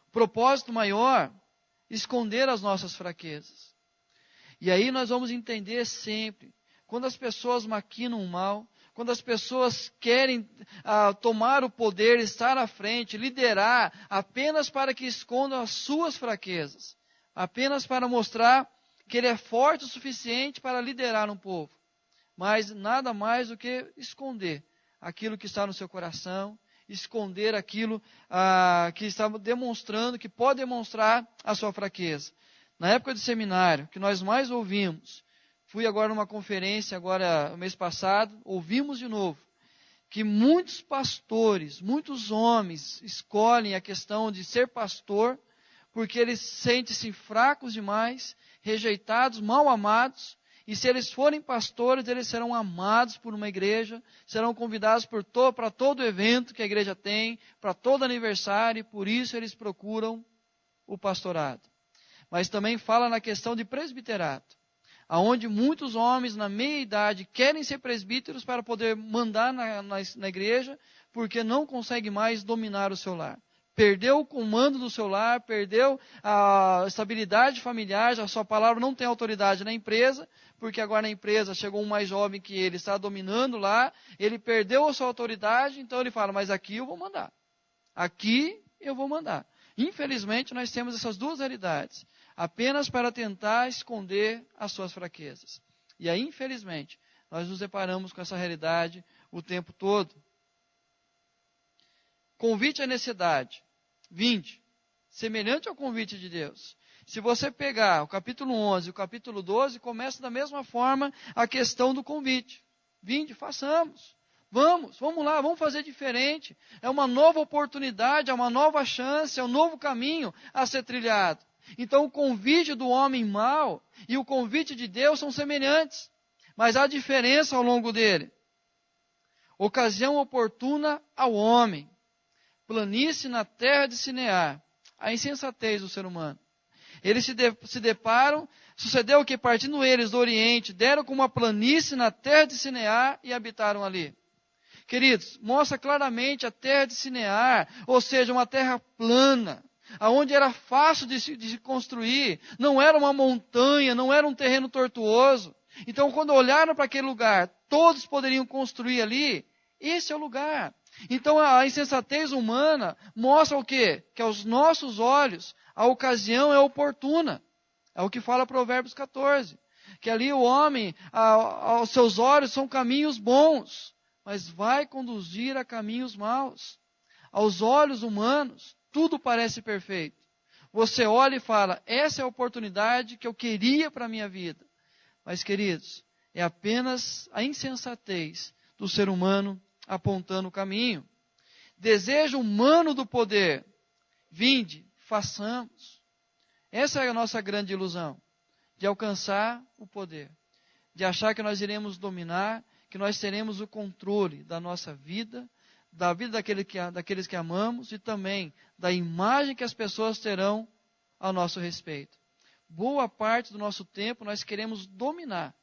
O propósito maior, esconder as nossas fraquezas. E aí nós vamos entender sempre, quando as pessoas maquinam o mal, quando as pessoas querem tomar o poder, estar à frente, liderar, apenas para que escondam as suas fraquezas, apenas para mostrar que ele é forte o suficiente para liderar um povo, mas nada mais do que esconder aquilo que está no seu coração, esconder aquilo que está demonstrando, que pode demonstrar a sua fraqueza. Na época de seminário, que nós mais ouvimos, fui agora numa conferência, agora no mês passado, ouvimos de novo, que muitos pastores, muitos homens escolhem a questão de ser pastor, porque eles sentem-se fracos demais, rejeitados, mal amados, e se eles forem pastores, eles serão amados por uma igreja, serão convidados para todo evento que a igreja tem, para todo aniversário, e por isso eles procuram o pastorado. Mas também fala na questão de presbiterato, aonde muitos homens na meia-idade querem ser presbíteros para poder mandar na igreja, porque não conseguem mais dominar o seu lar. Perdeu o comando do seu lar, perdeu a estabilidade familiar, a sua palavra não tem autoridade na empresa, porque agora na empresa chegou um mais jovem que ele está dominando lá, ele perdeu a sua autoridade, então ele fala, mas aqui eu vou mandar. Aqui eu vou mandar. Infelizmente nós temos essas duas realidades, apenas para tentar esconder as suas fraquezas. E aí, infelizmente, nós nos deparamos com essa realidade o tempo todo. Convite à necessidade. Vinde, semelhante ao convite de Deus. Se você pegar o capítulo 11 e o capítulo 12, começa da mesma forma a questão do convite. Vinde, façamos. Vamos lá, vamos fazer diferente. É uma nova oportunidade, é uma nova chance, é um novo caminho a ser trilhado. Então o convite do homem mau e o convite de Deus são semelhantes, mas há diferença ao longo dele. Ocasião oportuna ao homem. Planície na terra de Sinear, a insensatez do ser humano. Eles se deparam, sucedeu que partindo eles do Oriente, deram com uma planície na terra de Sinear e habitaram ali. Queridos, mostra claramente a terra de Sinear, ou seja, uma terra plana, aonde era fácil de se construir, não era uma montanha, não era um terreno tortuoso. Então, quando olharam para aquele lugar, todos poderiam construir ali, esse é o lugar. Então a insensatez humana mostra o quê? Que aos nossos olhos a ocasião é oportuna. É o que fala Provérbios 14. Que ali o homem, aos seus olhos são caminhos bons, mas vai conduzir a caminhos maus. Aos olhos humanos, tudo parece perfeito. Você olha e fala, essa é a oportunidade que eu queria para a minha vida. Mas queridos, é apenas a insensatez do ser humano apontando o caminho. Desejo humano do poder. Vinde, façamos. Essa é a nossa grande ilusão. De alcançar o poder. De achar que nós iremos dominar, que nós teremos o controle da nossa vida, da vida daqueles que amamos e também da imagem que as pessoas terão ao nosso respeito. Boa parte do nosso tempo nós queremos dominar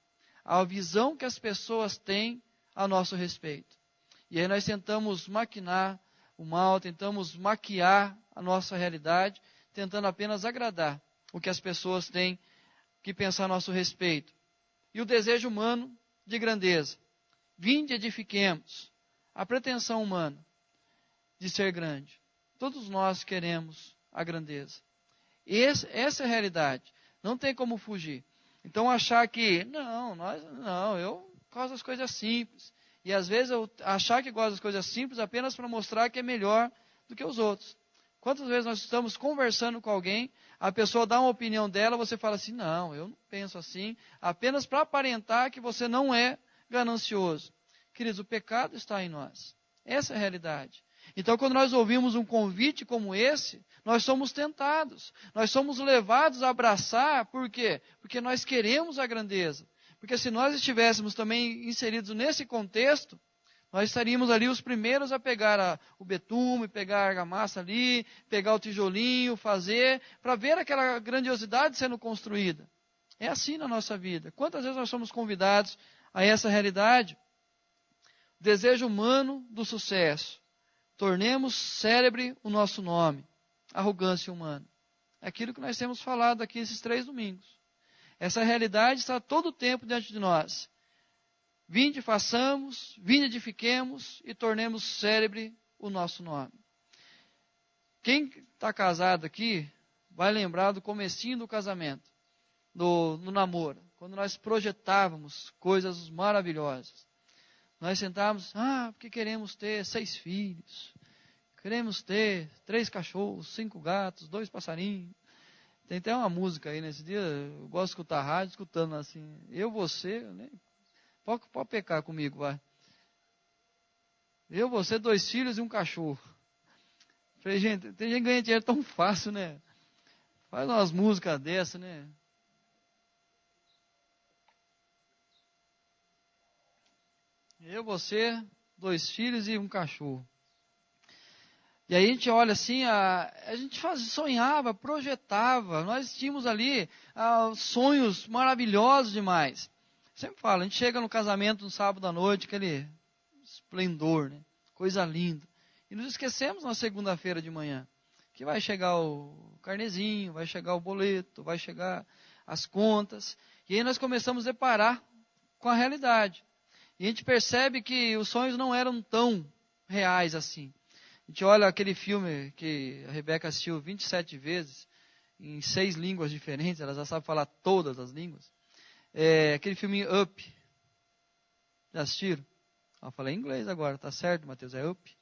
a visão que as pessoas têm a nosso respeito. E aí nós tentamos maquinar o mal, tentamos maquiar a nossa realidade, tentando apenas agradar o que as pessoas têm que pensar a nosso respeito. E o desejo humano de grandeza. Vinde, edifiquemos. a pretensão humana de ser grande. Todos nós queremos a grandeza. Essa é a realidade. Não tem como fugir. Então achar que, eu gosto das coisas simples. E às vezes eu achar que gosto das coisas simples apenas para mostrar que é melhor do que os outros. Quantas vezes nós estamos conversando com alguém, a pessoa dá uma opinião dela, você fala assim, não, eu não penso assim, apenas para aparentar que você não é ganancioso. Queridos, o pecado está em nós. Essa é a realidade. Então, quando nós ouvimos um convite como esse, nós somos tentados. Nós somos levados a abraçar, por quê? Porque nós queremos a grandeza. Porque se nós estivéssemos também inseridos nesse contexto, nós estaríamos ali os primeiros a pegar o betume, pegar a argamassa ali, pegar o tijolinho, fazer, para ver aquela grandiosidade sendo construída. É assim na nossa vida. Quantas vezes nós somos convidados a essa realidade? Desejo humano do sucesso. Tornemos célebre o nosso nome. Arrogância humana. É aquilo que nós temos falado aqui esses 3 domingos. Essa realidade está todo o tempo diante de nós. Vinde, façamos, vinde, edifiquemos e tornemos célebre o nosso nome. Quem está casado aqui vai lembrar do comecinho do casamento, no namoro, quando nós projetávamos coisas maravilhosas. Nós sentávamos, porque queremos ter 6 filhos, queremos ter 3 cachorros, 5 gatos, 2 passarinhos. Tem até uma música aí nesse dia, eu gosto de escutar a rádio, escutando assim, você, né? Pode pecar comigo, vai. Você, 2 filhos e um cachorro. Falei, gente, tem gente que ganha dinheiro tão fácil, né? Faz umas músicas dessas, né? Você, 2 filhos e um cachorro. E aí a gente olha assim, a gente sonhava, projetava, nós tínhamos ali sonhos maravilhosos demais. Sempre falo, a gente chega no casamento no sábado à noite, aquele esplendor, né? Coisa linda. E nos esquecemos na segunda-feira de manhã, que vai chegar o carnezinho, vai chegar o boleto, vai chegar as contas. E aí nós começamos a deparar com a realidade. E a gente percebe que os sonhos não eram tão reais assim. A gente olha aquele filme que a Rebeca assistiu 27 vezes, em 6 línguas diferentes, ela já sabe falar todas as línguas. Aquele filme Up. Já assistiram? Eu falei em inglês agora, tá certo, Mateus? É Up.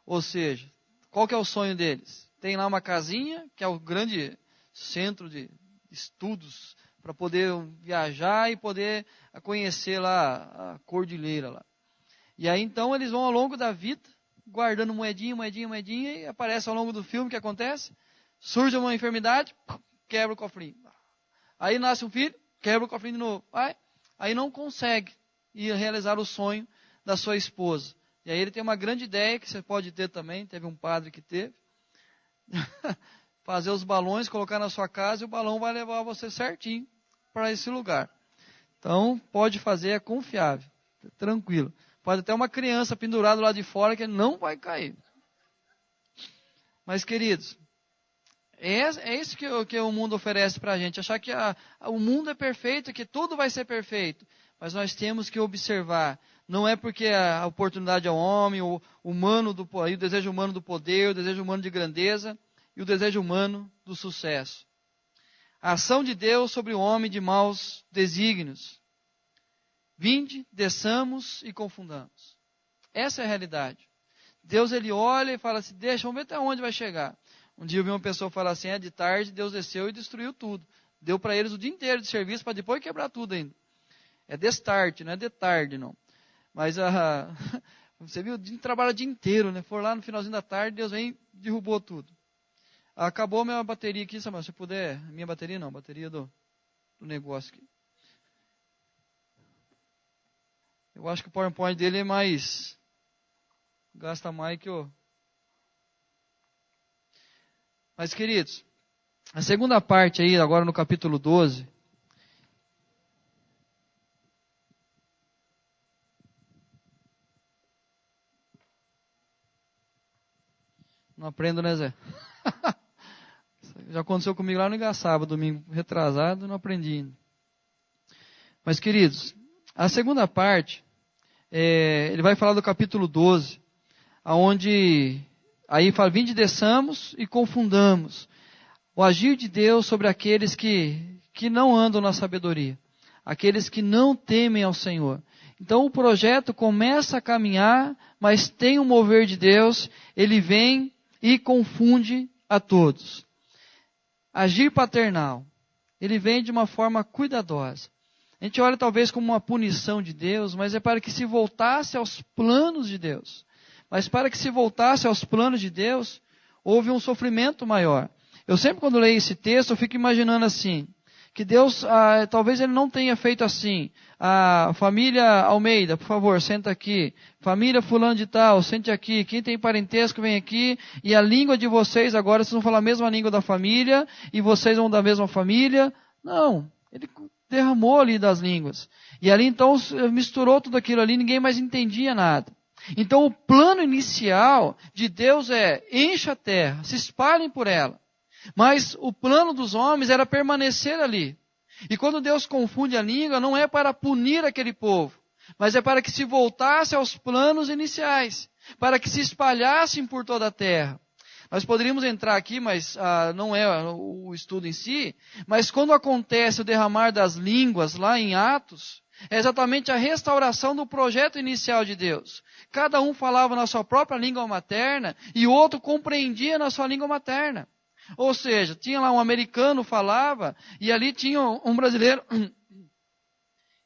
Ou seja, qual que é o sonho deles? Tem lá uma casinha, que é o grande centro de estudos, para poder viajar e poder conhecer lá a cordilheira lá. E aí então eles vão ao longo da vida, guardando moedinha, e aparece ao longo do filme o que acontece? Surge uma enfermidade, quebra o cofrinho. Aí nasce um filho, quebra o cofrinho de novo. Aí não consegue ir realizar o sonho da sua esposa. E aí ele tem uma grande ideia, que você pode ter também, teve um padre que teve. Fazer os balões, colocar na sua casa e o balão vai levar você certinho para esse lugar. Então, pode fazer, é confiável, tranquilo. Pode ter uma criança pendurada lá de fora que não vai cair. Mas, queridos, é isso que o mundo oferece para a gente. Achar que o mundo é perfeito, que tudo vai ser perfeito. Mas nós temos que observar. Não é porque a oportunidade é o homem, o desejo humano do poder, o desejo humano de grandeza e o desejo humano do sucesso. A ação de Deus sobre o homem de maus desígnios. Vinde, desçamos e confundamos. Essa é a realidade. Deus, ele olha e fala assim, vamos ver até onde vai chegar. Um dia eu vi uma pessoa falar assim, de tarde Deus desceu e destruiu tudo. Deu para eles o dia inteiro de serviço para depois quebrar tudo ainda. É de start, não é de tarde não. Mas você viu, trabalha o dia inteiro, né? For lá no finalzinho da tarde, Deus vem e derrubou tudo. Acabou a minha bateria aqui, Samuel, se puder. Minha bateria não, bateria do negócio aqui. Eu acho que o PowerPoint dele é mais... Gasta mais que o... Mas, queridos, a segunda parte aí, agora no capítulo 12... Não aprendo, né, Zé? Já aconteceu comigo lá no Igaçaba, domingo retrasado, não aprendi ainda. Mas, queridos, a segunda parte ele vai falar do capítulo 12, onde aí fala, vinde desçamos e confundamos o agir de Deus sobre aqueles que não andam na sabedoria, aqueles que não temem ao Senhor. Então o projeto começa a caminhar, mas tem um mover de Deus, ele vem e confunde a todos. Agir paternal, ele vem de uma forma cuidadosa. A gente olha talvez como uma punição de Deus, mas é para que se voltasse aos planos de Deus. Mas para que se voltasse aos planos de Deus, houve um sofrimento maior. Eu sempre quando leio esse texto, eu fico imaginando assim, que Deus, talvez Ele não tenha feito assim. A família Almeida, por favor, senta aqui. Família fulano de tal, sente aqui. Quem tem parentesco, vem aqui. E a língua de vocês, agora vocês vão falar a mesma língua da família, e vocês vão da mesma família. Não, Ele derramou ali das línguas. E ali então misturou tudo aquilo ali, ninguém mais entendia nada. Então o plano inicial de Deus é, encha a terra, se espalhem por ela. Mas o plano dos homens era permanecer ali. E quando Deus confunde a língua, não é para punir aquele povo, mas é para que se voltasse aos planos iniciais, para que se espalhassem por toda a terra. Nós poderíamos entrar aqui, mas não é o estudo em si, mas quando acontece o derramar das línguas lá em Atos, é exatamente a restauração do projeto inicial de Deus. Cada um falava na sua própria língua materna e o outro compreendia na sua língua materna. Ou seja, tinha lá um americano falava e ali tinha um brasileiro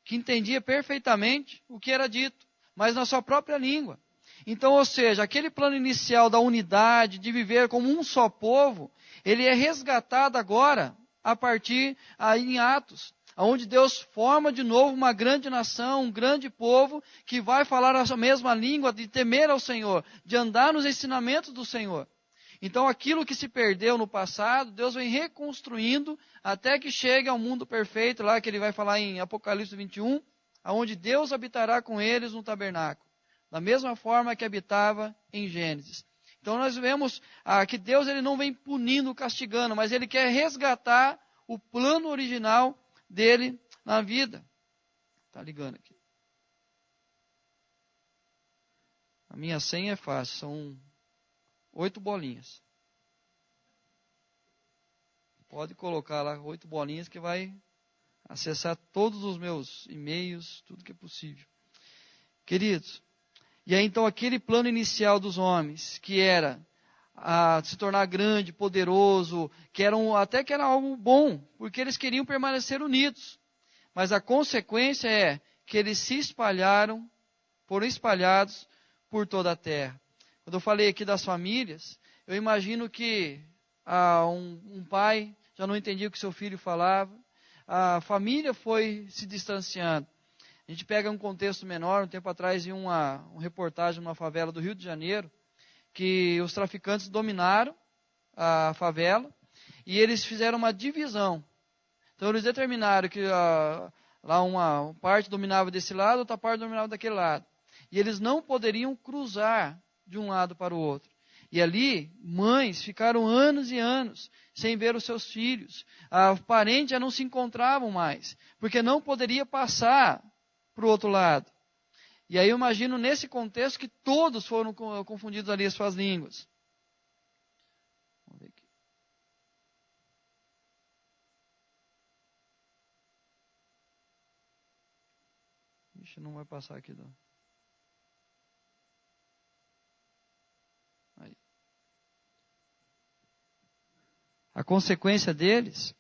que entendia perfeitamente o que era dito, mas na sua própria língua. Então, ou seja, aquele plano inicial da unidade, de viver como um só povo, ele é resgatado agora a partir aí em Atos, onde Deus forma de novo uma grande nação, um grande povo que vai falar a mesma língua, de temer ao Senhor, de andar nos ensinamentos do Senhor. Então aquilo que se perdeu no passado, Deus vem reconstruindo até que chegue ao mundo perfeito, lá que ele vai falar em Apocalipse 21, onde Deus habitará com eles no tabernáculo, da mesma forma que habitava em Gênesis. Então nós vemos que Deus ele não vem punindo, castigando, mas Ele quer resgatar o plano original dele na vida. Está ligando aqui. A minha senha é fácil, são 8 bolinhas. Pode colocar lá 8 bolinhas que vai acessar todos os meus e-mails, tudo que é possível. Queridos, e aí então aquele plano inicial dos homens, que era se tornar grande, poderoso, até que era algo bom, porque eles queriam permanecer unidos. Mas a consequência é que eles se espalharam, foram espalhados por toda a terra. Quando eu falei aqui das famílias, eu imagino que um pai já não entendia o que seu filho falava, a família foi se distanciando. A gente pega um contexto menor, um tempo atrás vi uma reportagem numa favela do Rio de Janeiro, que os traficantes dominaram a favela e eles fizeram uma divisão. Então eles determinaram que lá uma parte dominava desse lado, outra parte dominava daquele lado. E eles não poderiam cruzar de um lado para o outro. E ali, mães ficaram anos e anos sem ver os seus filhos. Parentes já não se encontravam mais, porque não poderia passar para o outro lado. E aí eu imagino nesse contexto que todos foram confundidos ali as suas línguas. Vamos ver aqui. Ixi, não vai passar aqui não. Aí. A consequência deles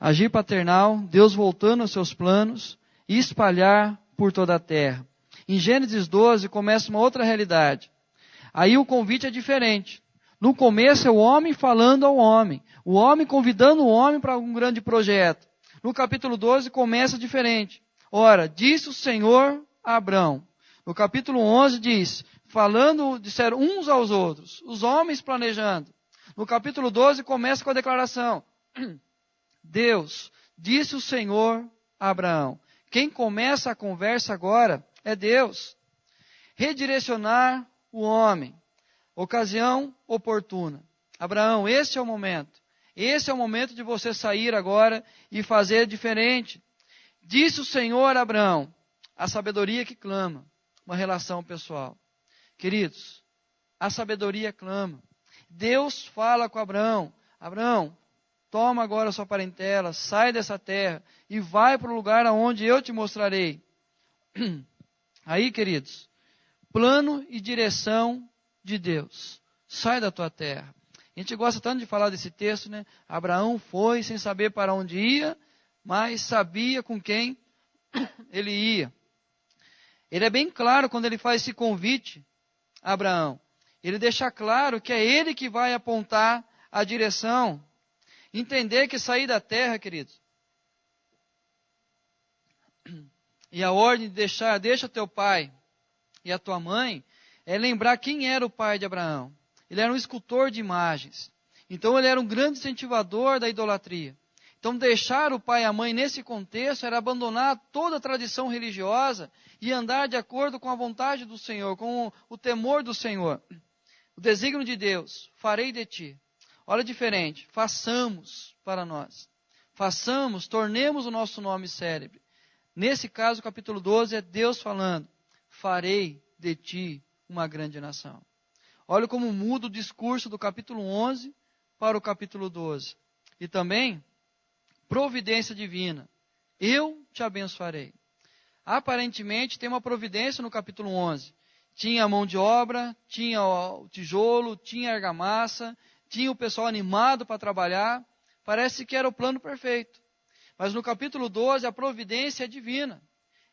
agir paternal, Deus voltando aos seus planos e espalhar por toda a terra. Em Gênesis 12 começa uma outra realidade. Aí o convite é diferente. No começo é o homem falando ao homem. O homem convidando o homem para um grande projeto. No capítulo 12 começa diferente. Ora, disse o Senhor a Abrão. No capítulo 11 diz, disseram uns aos outros, os homens planejando. No capítulo 12 começa com a declaração. Deus, disse o Senhor a Abraão. Quem começa a conversa agora é Deus. Redirecionar o homem. Ocasião oportuna. Abraão, este é o momento. Esse é o momento de você sair agora e fazer diferente. Disse o Senhor a Abraão, a sabedoria que clama, uma relação pessoal. Queridos, a sabedoria clama. Deus fala com Abraão, Abraão, toma agora a sua parentela, sai dessa terra e vai para o lugar aonde eu te mostrarei. Aí, queridos, plano e direção de Deus. Sai da tua terra. A gente gosta tanto de falar desse texto, né? Abraão foi sem saber para onde ia, mas sabia com quem ele ia. Ele é bem claro quando ele faz esse convite a Abraão. Ele deixa claro que é ele que vai apontar a direção. Entender que sair da terra, queridos, e a ordem de deixa teu pai e a tua mãe, é lembrar quem era o pai de Abraão. Ele era um escultor de imagens. Então ele era um grande incentivador da idolatria. Então deixar o pai e a mãe nesse contexto era abandonar toda a tradição religiosa e andar de acordo com a vontade do Senhor, com o temor do Senhor. O desígnio de Deus, farei de ti. Olha diferente, façamos para nós. Façamos, tornemos o nosso nome célebre. Nesse caso, capítulo 12, é Deus falando, farei de ti uma grande nação. Olha como muda o discurso do capítulo 11 para o capítulo 12. E também, providência divina. Eu te abençoarei. Aparentemente, tem uma providência no capítulo 11. Tinha a mão de obra, tinha o tijolo, tinha a argamassa, tinha o pessoal animado para trabalhar. Parece que era o plano perfeito. Mas no capítulo 12, a providência é divina.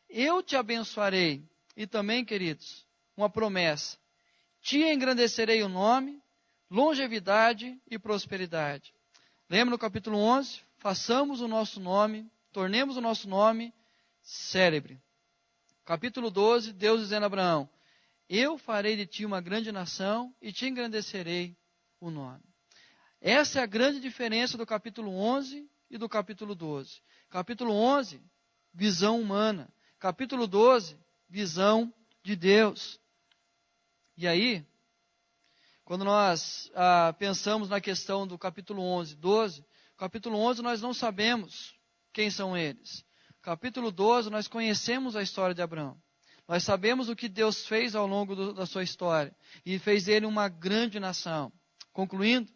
Eu te abençoarei. E também, queridos, uma promessa. Te engrandecerei o nome, longevidade e prosperidade. Lembra no capítulo 11? Façamos o nosso nome, tornemos o nosso nome célebre. Capítulo 12, Deus dizendo a Abraão, eu farei de ti uma grande nação e te engrandecerei o nome. Essa é a grande diferença do capítulo 11 e do capítulo 12. Capítulo 11, visão humana. Capítulo 12, visão de Deus. E aí, quando nós pensamos na questão do capítulo 11, 12, capítulo 11 nós não sabemos quem são eles. Capítulo 12 nós conhecemos a história de Abraão. Nós sabemos o que Deus fez ao longo da sua história. E fez dele uma grande nação. Concluindo,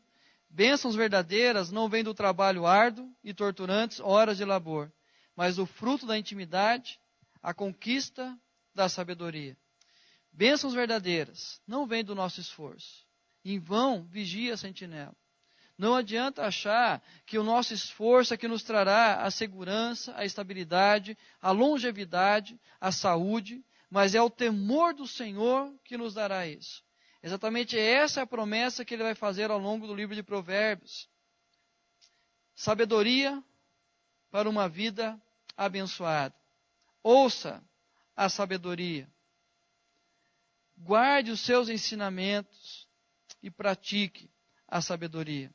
bênçãos verdadeiras não vêm do trabalho árduo e torturantes horas de labor, mas do fruto da intimidade, a conquista da sabedoria. Bênçãos verdadeiras não vêm do nosso esforço. Em vão vigia a sentinela. Não adianta achar que o nosso esforço é que nos trará a segurança, a estabilidade, a longevidade, a saúde, mas é o temor do Senhor que nos dará isso. Exatamente essa é a promessa que ele vai fazer ao longo do livro de Provérbios. Sabedoria para uma vida abençoada. Ouça a sabedoria. Guarde os seus ensinamentos e pratique a sabedoria.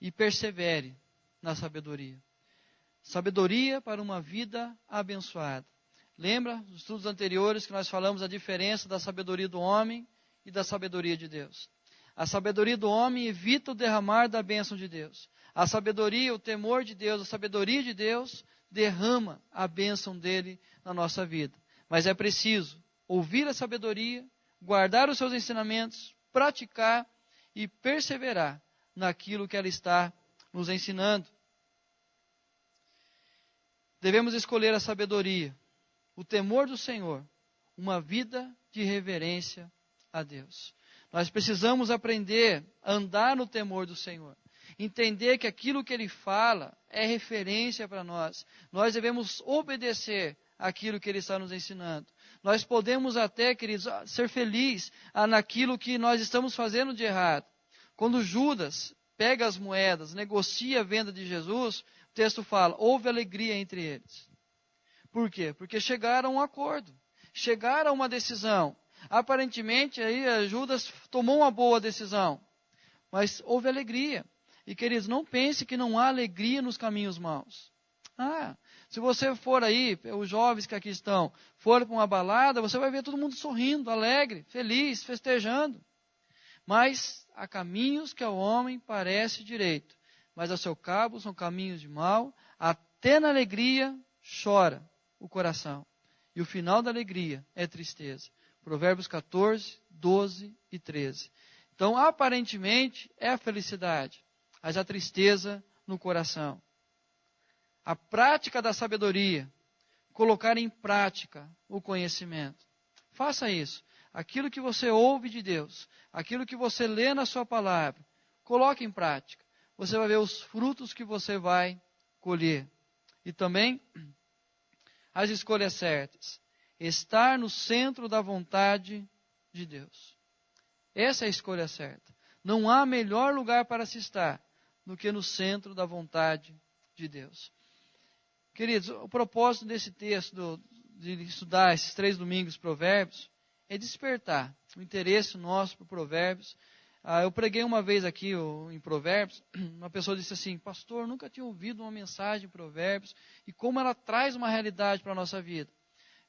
E persevere na sabedoria. Sabedoria para uma vida abençoada. Lembra dos estudos anteriores que nós falamos a diferença da sabedoria do homem e da sabedoria de Deus. A sabedoria do homem evita o derramar da bênção de Deus. A sabedoria, o temor de Deus, a sabedoria de Deus derrama a bênção dele na nossa vida. Mas é preciso ouvir a sabedoria, guardar os seus ensinamentos, praticar e perseverar naquilo que ela está nos ensinando. Devemos escolher a sabedoria, o temor do Senhor, uma vida de reverência a Deus. Nós precisamos aprender a andar no temor do Senhor. Entender que aquilo que Ele fala é referência para nós. Nós devemos obedecer aquilo que Ele está nos ensinando. Nós podemos até, queridos, ser felizes naquilo que nós estamos fazendo de errado. Quando Judas pega as moedas, negocia a venda de Jesus, o texto fala, houve alegria entre eles. Por quê? Porque chegaram a um acordo, chegaram a uma decisão. Aparentemente, aí Judas tomou uma boa decisão, mas houve alegria. E, queridos, não pense que não há alegria nos caminhos maus. Se você for aí, os jovens que aqui estão, for para uma balada, você vai ver todo mundo sorrindo, alegre, feliz, festejando. Mas há caminhos que ao homem parece direito, mas a seu cabo são caminhos de mal, até na alegria chora o coração. E o final da alegria é tristeza. Provérbios 14, 12 e 13. Então, aparentemente, é a felicidade, mas a tristeza no coração. A prática da sabedoria, colocar em prática o conhecimento. Faça isso. Aquilo que você ouve de Deus, aquilo que você lê na sua palavra, coloque em prática. Você vai ver os frutos que você vai colher. E também as escolhas certas. Estar no centro da vontade de Deus. Essa é a escolha certa. Não há melhor lugar para se estar do que no centro da vontade de Deus. Queridos, o propósito desse texto, de estudar esses 3 domingos Provérbios, é despertar o interesse nosso por Provérbios. Eu preguei uma vez aqui em Provérbios, uma pessoa disse assim: pastor, nunca tinha ouvido uma mensagem em Provérbios e como ela traz uma realidade para a nossa vida.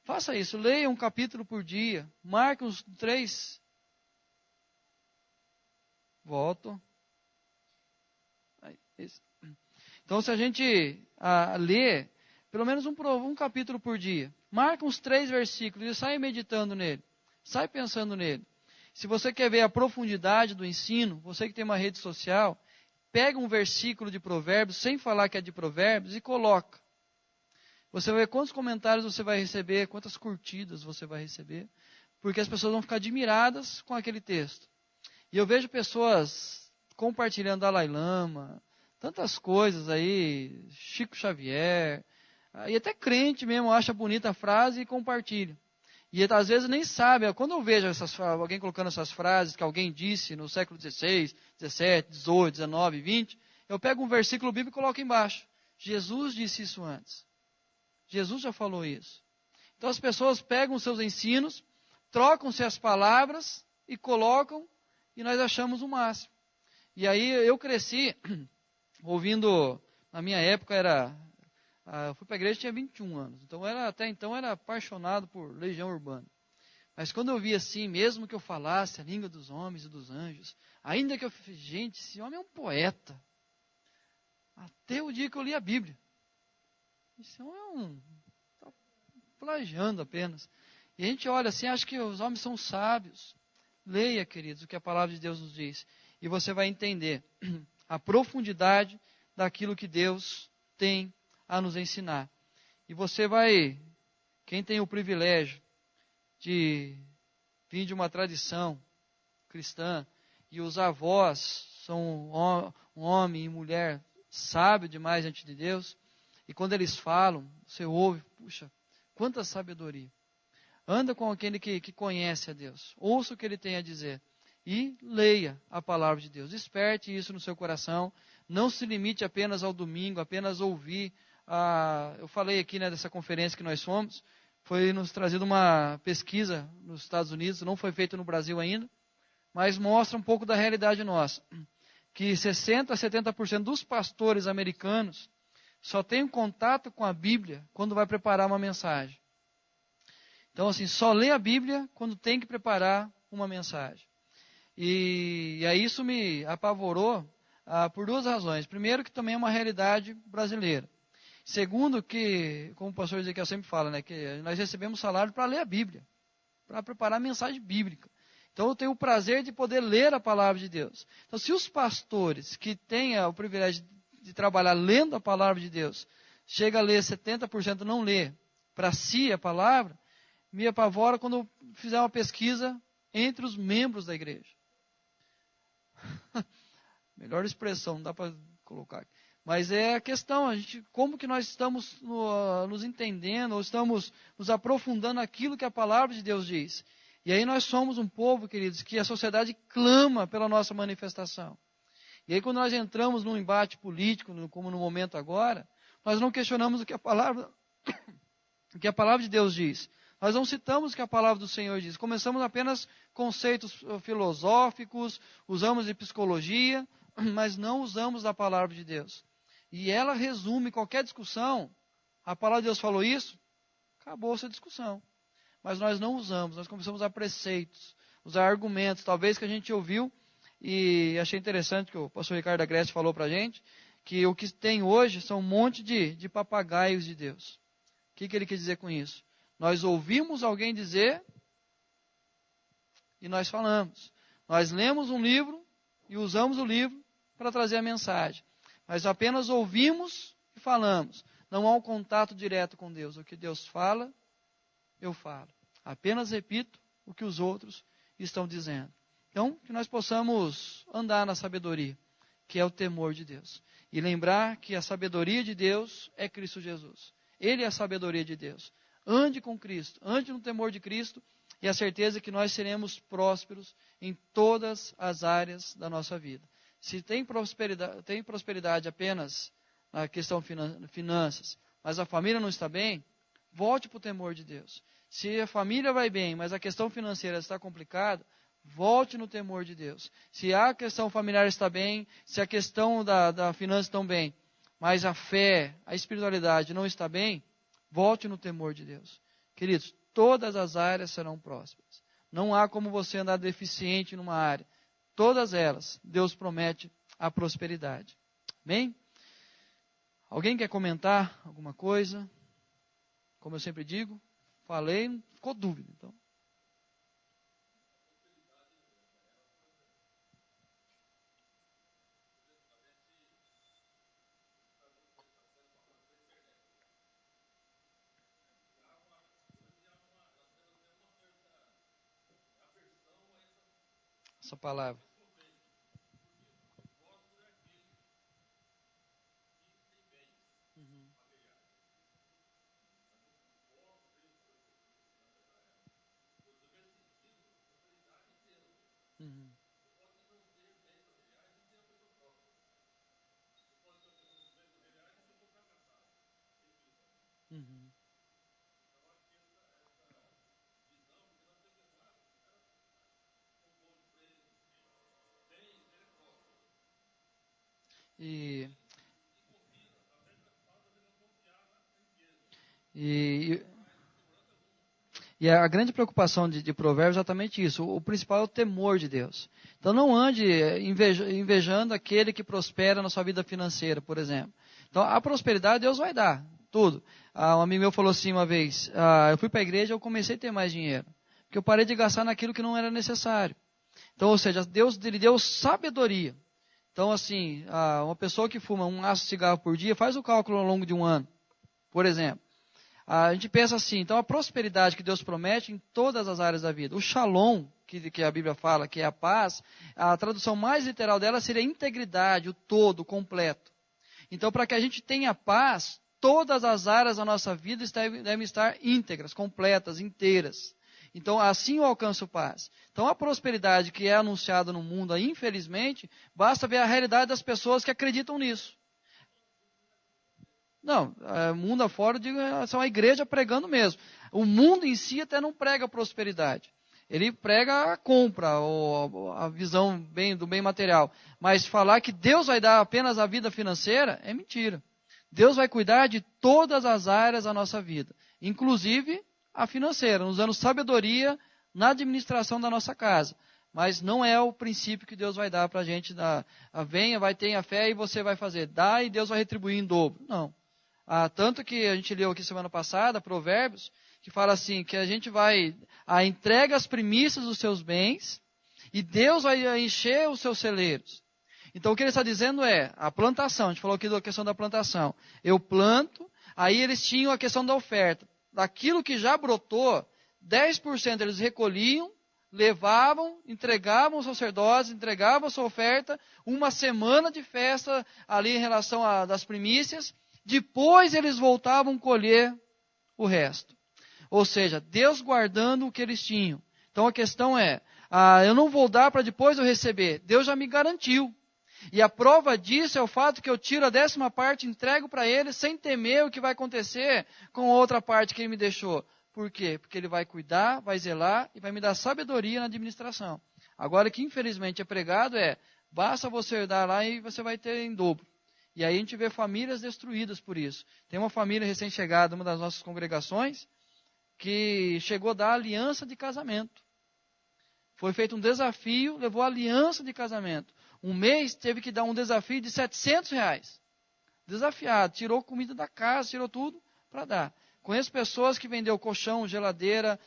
Faça isso, leia um capítulo por dia, marque uns 3. Volto. Então, se a gente lê pelo menos um capítulo por dia, marca uns 3 versículos e sai meditando nele, sai pensando nele. Se você quer ver a profundidade do ensino, você que tem uma rede social, pega um versículo de Provérbios, sem falar que é de Provérbios, e coloca. Você vai ver quantos comentários você vai receber, quantas curtidas você vai receber, porque as pessoas vão ficar admiradas com aquele texto. E eu vejo pessoas compartilhando Dalai Lama, tantas coisas aí, Chico Xavier, e até crente mesmo acha bonita a frase e compartilha. E às vezes nem sabe, quando eu vejo alguém colocando essas frases que alguém disse no século XVI, XVII, XVIII, XIX, XX, eu pego um versículo bíblico e coloco embaixo. Jesus disse isso antes. Jesus já falou isso. Então as pessoas pegam os seus ensinos, trocam-se as palavras e colocam, e nós achamos o máximo. E aí eu cresci ouvindo, na minha época eu fui para a igreja e tinha 21 anos. Então até então era apaixonado por Legião Urbana. Mas quando eu vi assim, mesmo que eu falasse a língua dos homens e dos anjos, ainda que eu falei, gente, esse homem é um poeta. Até o dia que eu li a Bíblia. Esse homem está plagiando apenas. E a gente olha assim, acha que os homens são sábios. Leia, queridos, o que a palavra de Deus nos diz. E você vai entender a profundidade daquilo que Deus tem a nos ensinar. E você vai, quem tem o privilégio de vir de uma tradição cristã, e os avós são um homem e mulher sábio demais diante de Deus, e quando eles falam, você ouve, puxa, quanta sabedoria. Anda com aquele que conhece a Deus. Ouça o que ele tem a dizer. E leia a palavra de Deus. Desperte isso no seu coração. Não se limite apenas ao domingo, apenas ouvir. Eu falei aqui dessa conferência que nós fomos. Foi nos trazido uma pesquisa nos Estados Unidos. Não foi feita no Brasil ainda. Mas mostra um pouco da realidade nossa. Que 60% a 70% dos pastores americanos só têm contato com a Bíblia quando vai preparar uma mensagem. Então, assim, só lê a Bíblia quando tem que preparar uma mensagem. E aí isso me apavorou por 2 razões. Primeiro, que também é uma realidade brasileira. Segundo, que, como o pastor Ezequiel sempre fala, que nós recebemos salário para ler a Bíblia, para preparar a mensagem bíblica. Então, eu tenho o prazer de poder ler a palavra de Deus. Então, se os pastores que têm o privilégio de trabalhar lendo a palavra de Deus, chega a ler 70% não lê para si a palavra, me apavora quando eu fizer uma pesquisa entre os membros da igreja. Melhor expressão, não dá para colocar. Mas é a questão, como que nós estamos nos entendendo, ou estamos nos aprofundando naquilo que a palavra de Deus diz. E aí nós somos um povo, queridos, que a sociedade clama pela nossa manifestação. E aí quando nós entramos num embate político, como no momento agora, nós não questionamos o que a palavra de Deus diz. Nós não citamos o que a palavra do Senhor diz. Começamos apenas conceitos filosóficos, usamos de psicologia, mas não usamos a palavra de Deus. E ela resume qualquer discussão. A palavra de Deus falou isso, acabou-se a discussão. Mas nós não usamos, nós começamos a usar preceitos, usar argumentos, talvez que a gente ouviu E achei interessante que o pastor Ricardo Agreste falou para a gente, que o que tem hoje são um monte de papagaios de Deus. O que ele quer dizer com isso? Nós ouvimos alguém dizer e nós falamos. Nós lemos um livro e usamos o livro para trazer a mensagem. Mas apenas ouvimos e falamos. Não há um contato direto com Deus. O que Deus fala, eu falo. Apenas repito o que os outros estão dizendo. Então, que nós possamos andar na sabedoria, que é o temor de Deus. E lembrar que a sabedoria de Deus é Cristo Jesus. Ele é a sabedoria de Deus. Ande com Cristo, ande no temor de Cristo e a certeza que nós seremos prósperos em todas as áreas da nossa vida. Se tem prosperidade apenas na questão finanças, mas a família não está bem, volte para o temor de Deus. Se a família vai bem, mas a questão financeira está complicada, volte no temor de Deus. Se a questão familiar está bem, se a questão da finança está bem, mas a fé, a espiritualidade não está bem, volte no temor de Deus. Queridos, todas as áreas serão prósperas. Não há como você andar deficiente numa área. Todas elas, Deus promete a prosperidade. Amém? Alguém quer comentar alguma coisa? Como eu sempre digo, falei, não ficou dúvida. Então. Essa palavra. Uhum. Uhum. E, e, e a grande preocupação de Provérbios é exatamente isso. O principal é o temor de Deus. Então não ande invejando aquele que prospera na sua vida financeira, por exemplo. Então a prosperidade Deus vai dar, tudo. Um amigo meu falou assim uma vez, eu fui para a igreja e eu comecei a ter mais dinheiro. Porque eu parei de gastar naquilo que não era necessário. Então, ou seja, Deus lhe deu sabedoria. Então, assim, uma pessoa que fuma um maço de cigarro por dia, faz o cálculo ao longo de um ano, por exemplo. A gente pensa assim, então a prosperidade que Deus promete em todas as áreas da vida. O shalom, que a Bíblia fala, que é a paz, a tradução mais literal dela seria integridade, o todo, o completo. Então, para que a gente tenha paz, todas as áreas da nossa vida devem estar íntegras, completas, inteiras. Então, assim eu alcanço paz. Então, a prosperidade que é anunciada no mundo, infelizmente, basta ver a realidade das pessoas que acreditam nisso. Não, mundo afora, eu digo, são a igreja pregando mesmo. O mundo em si até não prega prosperidade. Ele prega a compra, ou a visão do bem material. Mas falar que Deus vai dar apenas a vida financeira é mentira. Deus vai cuidar de todas as áreas da nossa vida, inclusive a financeira, usando sabedoria na administração da nossa casa. Mas não é o princípio que Deus vai dar para a gente. Venha, tenha fé e você vai fazer. Dá e Deus vai retribuir em dobro. Não. Tanto que a gente leu aqui semana passada, Provérbios, que fala assim, que a gente vai, entrega as primícias dos seus bens, e Deus vai encher os seus celeiros. Então o que ele está dizendo é, a plantação, a gente falou aqui da questão da plantação. Eu planto, aí eles tinham a questão da oferta. Daquilo que já brotou, 10% eles recolhiam, levavam, entregavam aos sacerdotes, entregavam a sua oferta, uma semana de festa ali em relação das primícias, depois eles voltavam a colher o resto. Ou seja, Deus guardando o que eles tinham. Então a questão é, eu não vou dar para depois eu receber. Deus já me garantiu. E a prova disso é o fato que eu tiro a 10ª parte, entrego para Ele, sem temer o que vai acontecer com a outra parte que Ele me deixou. Por quê? Porque Ele vai cuidar, vai zelar e vai me dar sabedoria na administração. Agora o que infelizmente é pregado basta você dar lá e você vai ter em dobro. E aí a gente vê famílias destruídas por isso. Tem uma família recém-chegada, uma das nossas congregações, que chegou a dar aliança de casamento. Foi feito um desafio, levou aliança de casamento. Um mês teve que dar um desafio de R$700. Desafiado, tirou comida da casa, tirou tudo para dar. Conheço pessoas que vendeu colchão, geladeira,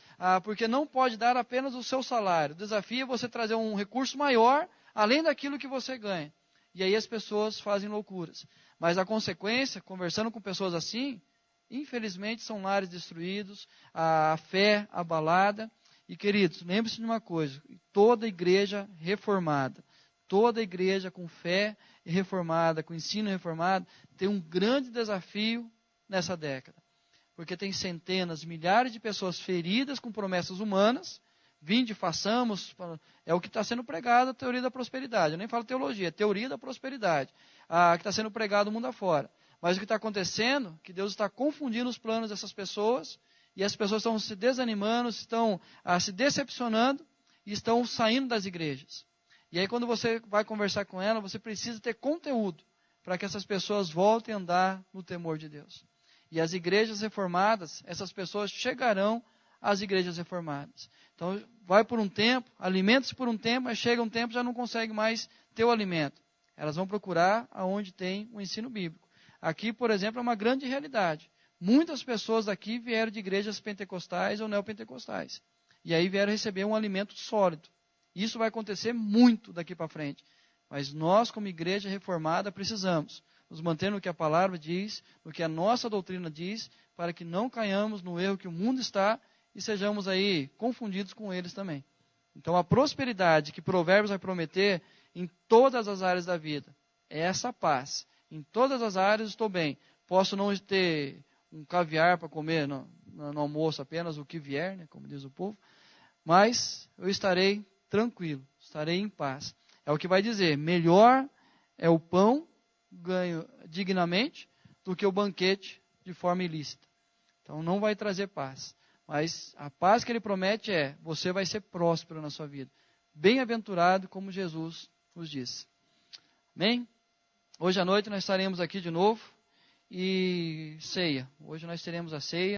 porque não pode dar apenas o seu salário. O desafio é você trazer um recurso maior, além daquilo que você ganha. E aí as pessoas fazem loucuras. Mas a consequência, conversando com pessoas assim, infelizmente são lares destruídos, a fé abalada. E queridos, lembre-se de uma coisa, toda igreja reformada, toda igreja com fé reformada, com ensino reformado, tem um grande desafio nessa década. Porque tem centenas, milhares de pessoas feridas com promessas humanas. Vinde, façamos, é o que está sendo pregado, a teoria da prosperidade. Eu nem falo teologia, é teoria da prosperidade, que está sendo pregado mundo afora. Mas o que está acontecendo, que Deus está confundindo os planos dessas pessoas, e as pessoas estão se desanimando, estão se decepcionando, e estão saindo das igrejas. E aí quando você vai conversar com ela, você precisa ter conteúdo, para que essas pessoas voltem a andar no temor de Deus. E as igrejas reformadas, essas pessoas chegarão às igrejas reformadas. Então, vai por um tempo, alimenta-se por um tempo, mas chega um tempo já não consegue mais ter o alimento. Elas vão procurar aonde tem o ensino bíblico. Aqui, por exemplo, é uma grande realidade. Muitas pessoas daqui vieram de igrejas pentecostais ou neopentecostais. E aí vieram receber um alimento sólido. Isso vai acontecer muito daqui para frente. Mas nós, como igreja reformada, precisamos nos manter no que a palavra diz, no que a nossa doutrina diz, para que não caiamos no erro que o mundo está e sejamos aí confundidos com eles também. Então a prosperidade que Provérbios vai prometer em todas as áreas da vida é essa paz. Em todas as áreas estou bem. Posso não ter um caviar para comer no almoço apenas, o que vier, né, como diz o povo, mas eu estarei tranquilo, estarei em paz. É o que vai dizer, melhor é o pão ganho dignamente do que o banquete de forma ilícita. Então não vai trazer paz. Mas a paz que ele promete é, você vai ser próspero na sua vida. Bem-aventurado como Jesus nos disse. Amém? Hoje à noite nós estaremos aqui de novo e ceia. Hoje nós teremos a ceia.